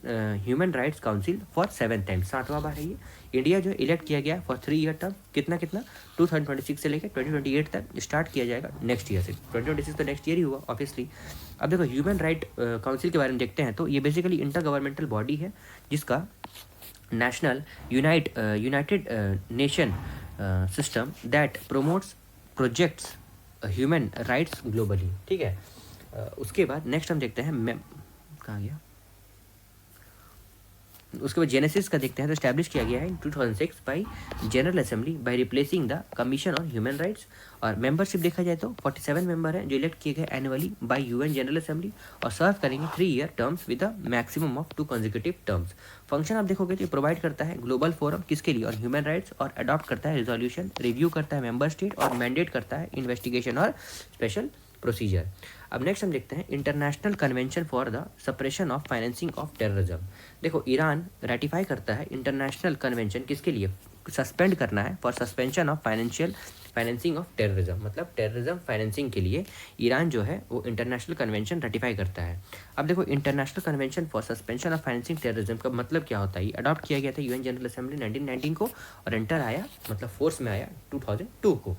human rights council for 7th time, 7वां बार है ये। इंडिया जो इलेक्ट किया गया फॉर 3 ईयर टर्म, कितना 2026 से लेकर 2028 तक स्टार्ट किया जाएगा नेक्स्ट ईयर से। 2026 तो नेक्स्ट ईयर ही हुआ ऑब्वियसली। अब देखो ह्यूमन राइट काउंसिल के बारे में देखते हैं तो ये बेसिकली इंटर गवर्नमेंटल बॉडी है जिसका national United nation system that promotes projects human rights globally, ठीक है। उसके बाद नेक्स्ट हम देखते हैं कहाँ गया, उसके बाद जेनेसिस का देखते हैं तो स्टैब्लिश किया गया है इन 2006 by general assembly by replacing the commission on human rights. और मेंबरशिप देखा जाए तो 47 मेंबर हैं जो इलेक्ट किए गए annually bye UN general assembly और सर्व करेंगे 3 year terms with a maximum of 2 consecutive terms. Function आप देखोगे तो प्रोवाइड करता है ग्लोबल फोरम किसके लिए? और ह्यूमन राइट्स, और अडॉप्ट करता है रिजोल्यूशन, रिव्यू करता है मेंबर स्टेट और मैंडेट करता है इन्वेस्टिगेशन और स्पेशल प्रोसीजर। अब नेक्स्ट हम देखते हैं international convention for the suppression of financing of terrorism. देखो ईरान रेटिफाई करता है इंटरनेशनल कन्वेंशन किसके लिए? सस्पेंड करना है for suspension of financing of terrorism, मतलब टेररिज्म फाइनेंसिंग के लिए ईरान जो है वो इंटरनेशनल कन्वेंशन रेटिफाई करता है। अब देखो international convention for suspension of financing terrorism का मतलब क्या होता है? ये अडॉप्ट किया गया था यूएन जनरल असेंबली 1919 को और एंटर आया मतलब फोर्स में आया 2002 को।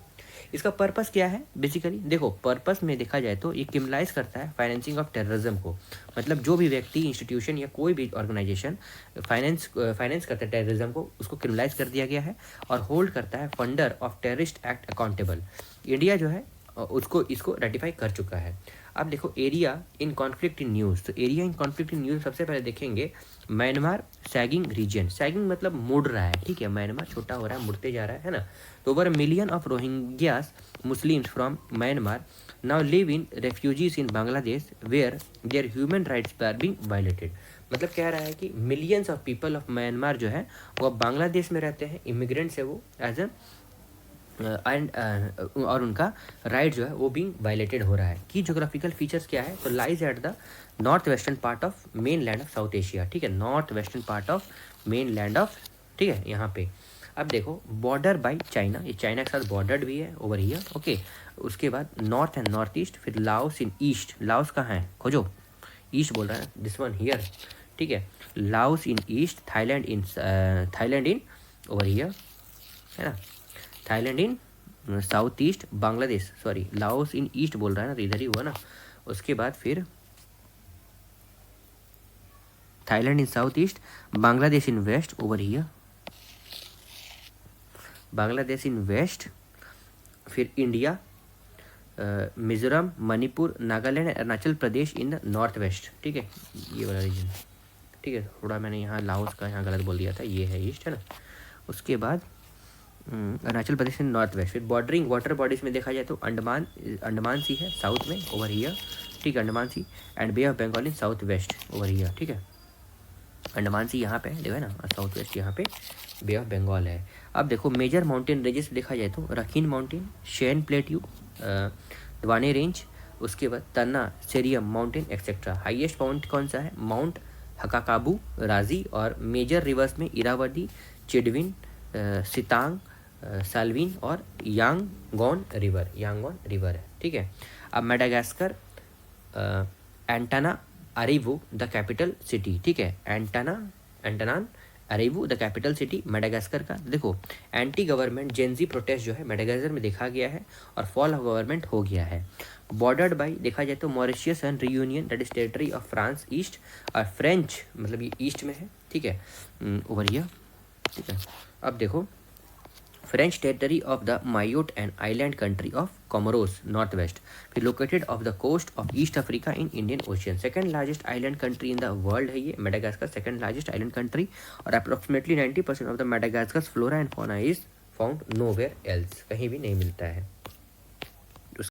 इसका पर्पस क्या है? बेसिकली देखो पर्पस में देखा जाए तो ये क्रिमिनलाइज करता है फाइनेंसिंग ऑफ टेररिज्म को, मतलब जो भी व्यक्ति, इंस्टीट्यूशन या कोई भी ऑर्गेनाइजेशन फाइनेंस करता है टेररिज्म को, उसको क्रिमिनलाइज कर दिया गया है और होल्ड करता है funder of terrorist act accountable. India जो है इसको रेटिफाई कर चुका है। अब देखो area in conflict in news, तो area in conflict in news सबसे पहले देखेंगे म्यांमार सैगिंग रीजन। सैगिंग मतलब मुड़ रहा है, ठीक है, म्यांमार छोटा हो रहा है, मुड़ते जा रहा है ना। तो over million of Rohingyas Muslims from Myanmar now live in refugees in Bangladesh where their human rights are being violated. मतलब कह रहा है कि millions of people of Myanmar जो है वो अब बांग्लादेश में रहते हैं, इमिग्रेंट्स है वो एज ए और उनका राइट जो है वो बीइंग वायलेटेड हो रहा है। की जोग्राफिकल फीचर्स क्या है? तो lies at the north western part of main land of south Asia, ठीक है, north western part of main land of, ठीक है, यहाँ पे। अब देखो बॉर्डर बाय चाइना, ये चाइना के साथ बॉर्डर्ड भी है ओवर हियर, ओके। उसके बाद नॉर्थ एंड नॉर्थ ईस्ट, फिर लाओस इन ईस्ट, लाओस कहाँ है खोजो, ईस्ट बोल रहा है, दिस वन हियर, ठीक है, Laos in east, Thailand in over here, है ना, Thailand in south east, Bangladesh, sorry Laos in east बोल रहा है ना, तो इधर ही हुआ ना। उसके बाद फिर Thailand in south east, Bangladesh in west over here, Bangladesh in west, फिर India, Mizoram, Manipur, Nagaland, Arunachal Pradesh in the north west, ठीक है, ये वाला रीजन, ठीक है। थोड़ा मैंने यहाँ लाओस का यहाँ गलत बोल दिया था, ये है ईस्ट, है ना। उसके बाद अरुणाचल प्रदेश इन नॉर्थ वेस्ट। फिर बॉर्डरिंग वाटर बॉडीज में देखा जाए तो अंडमान सी है साउथ में ओवर हियर, ठीक है, Andaman sea, and bay of Bengal in south west over here, ठीक है। अंडमान सी यहाँ पे देखो है ना, साउथ वेस्ट यहाँ पे बे ऑफ बंगाल है। अब देखो मेजर माउंटेन रेंजेस देखा जाए तो रखीन माउंटेन, शेन प्लेट्यू, द्वाने रेंज, उसके बाद तन्ना, cerium mountain etcetera. Highest point कौन सा है? माउंट हकाकाबू, राजी, और मेजर रिवर्स में इरावदी, चिडविन, सितांग, सालविन और यांगोन रिवर है, ठीक है। अब मेडागास्कर, एंटाना अरेवो द कैपिटल सिटी, ठीक है, एंटानान अरेवो द कैपिटल सिटी मेडागास्कर का। देखो एंटी गवर्नमेंट जेंजी प्रोटेस्ट जो है मेडागास्कर में देखा गया है और फॉल ऑफ गवर्नमेंट हो गया है। बॉर्डर्ड बाई देखा जाए तो Mauritius and reunion that is territory of France east, और फ्रेंच मतलब ये ईस्ट में है, ठीक है, ओवर हियर, ठीक है। अब देखो French territory of the Mayotte and island country of Comoros north west, फिर located of the coast of East Africa in Indian Ocean. Second largest island country in the world है ये Madagascar, second largest island country, और approximately 90% of the Madagascar flora and fauna is found nowhere else, कहीं भी नहीं मिलता है।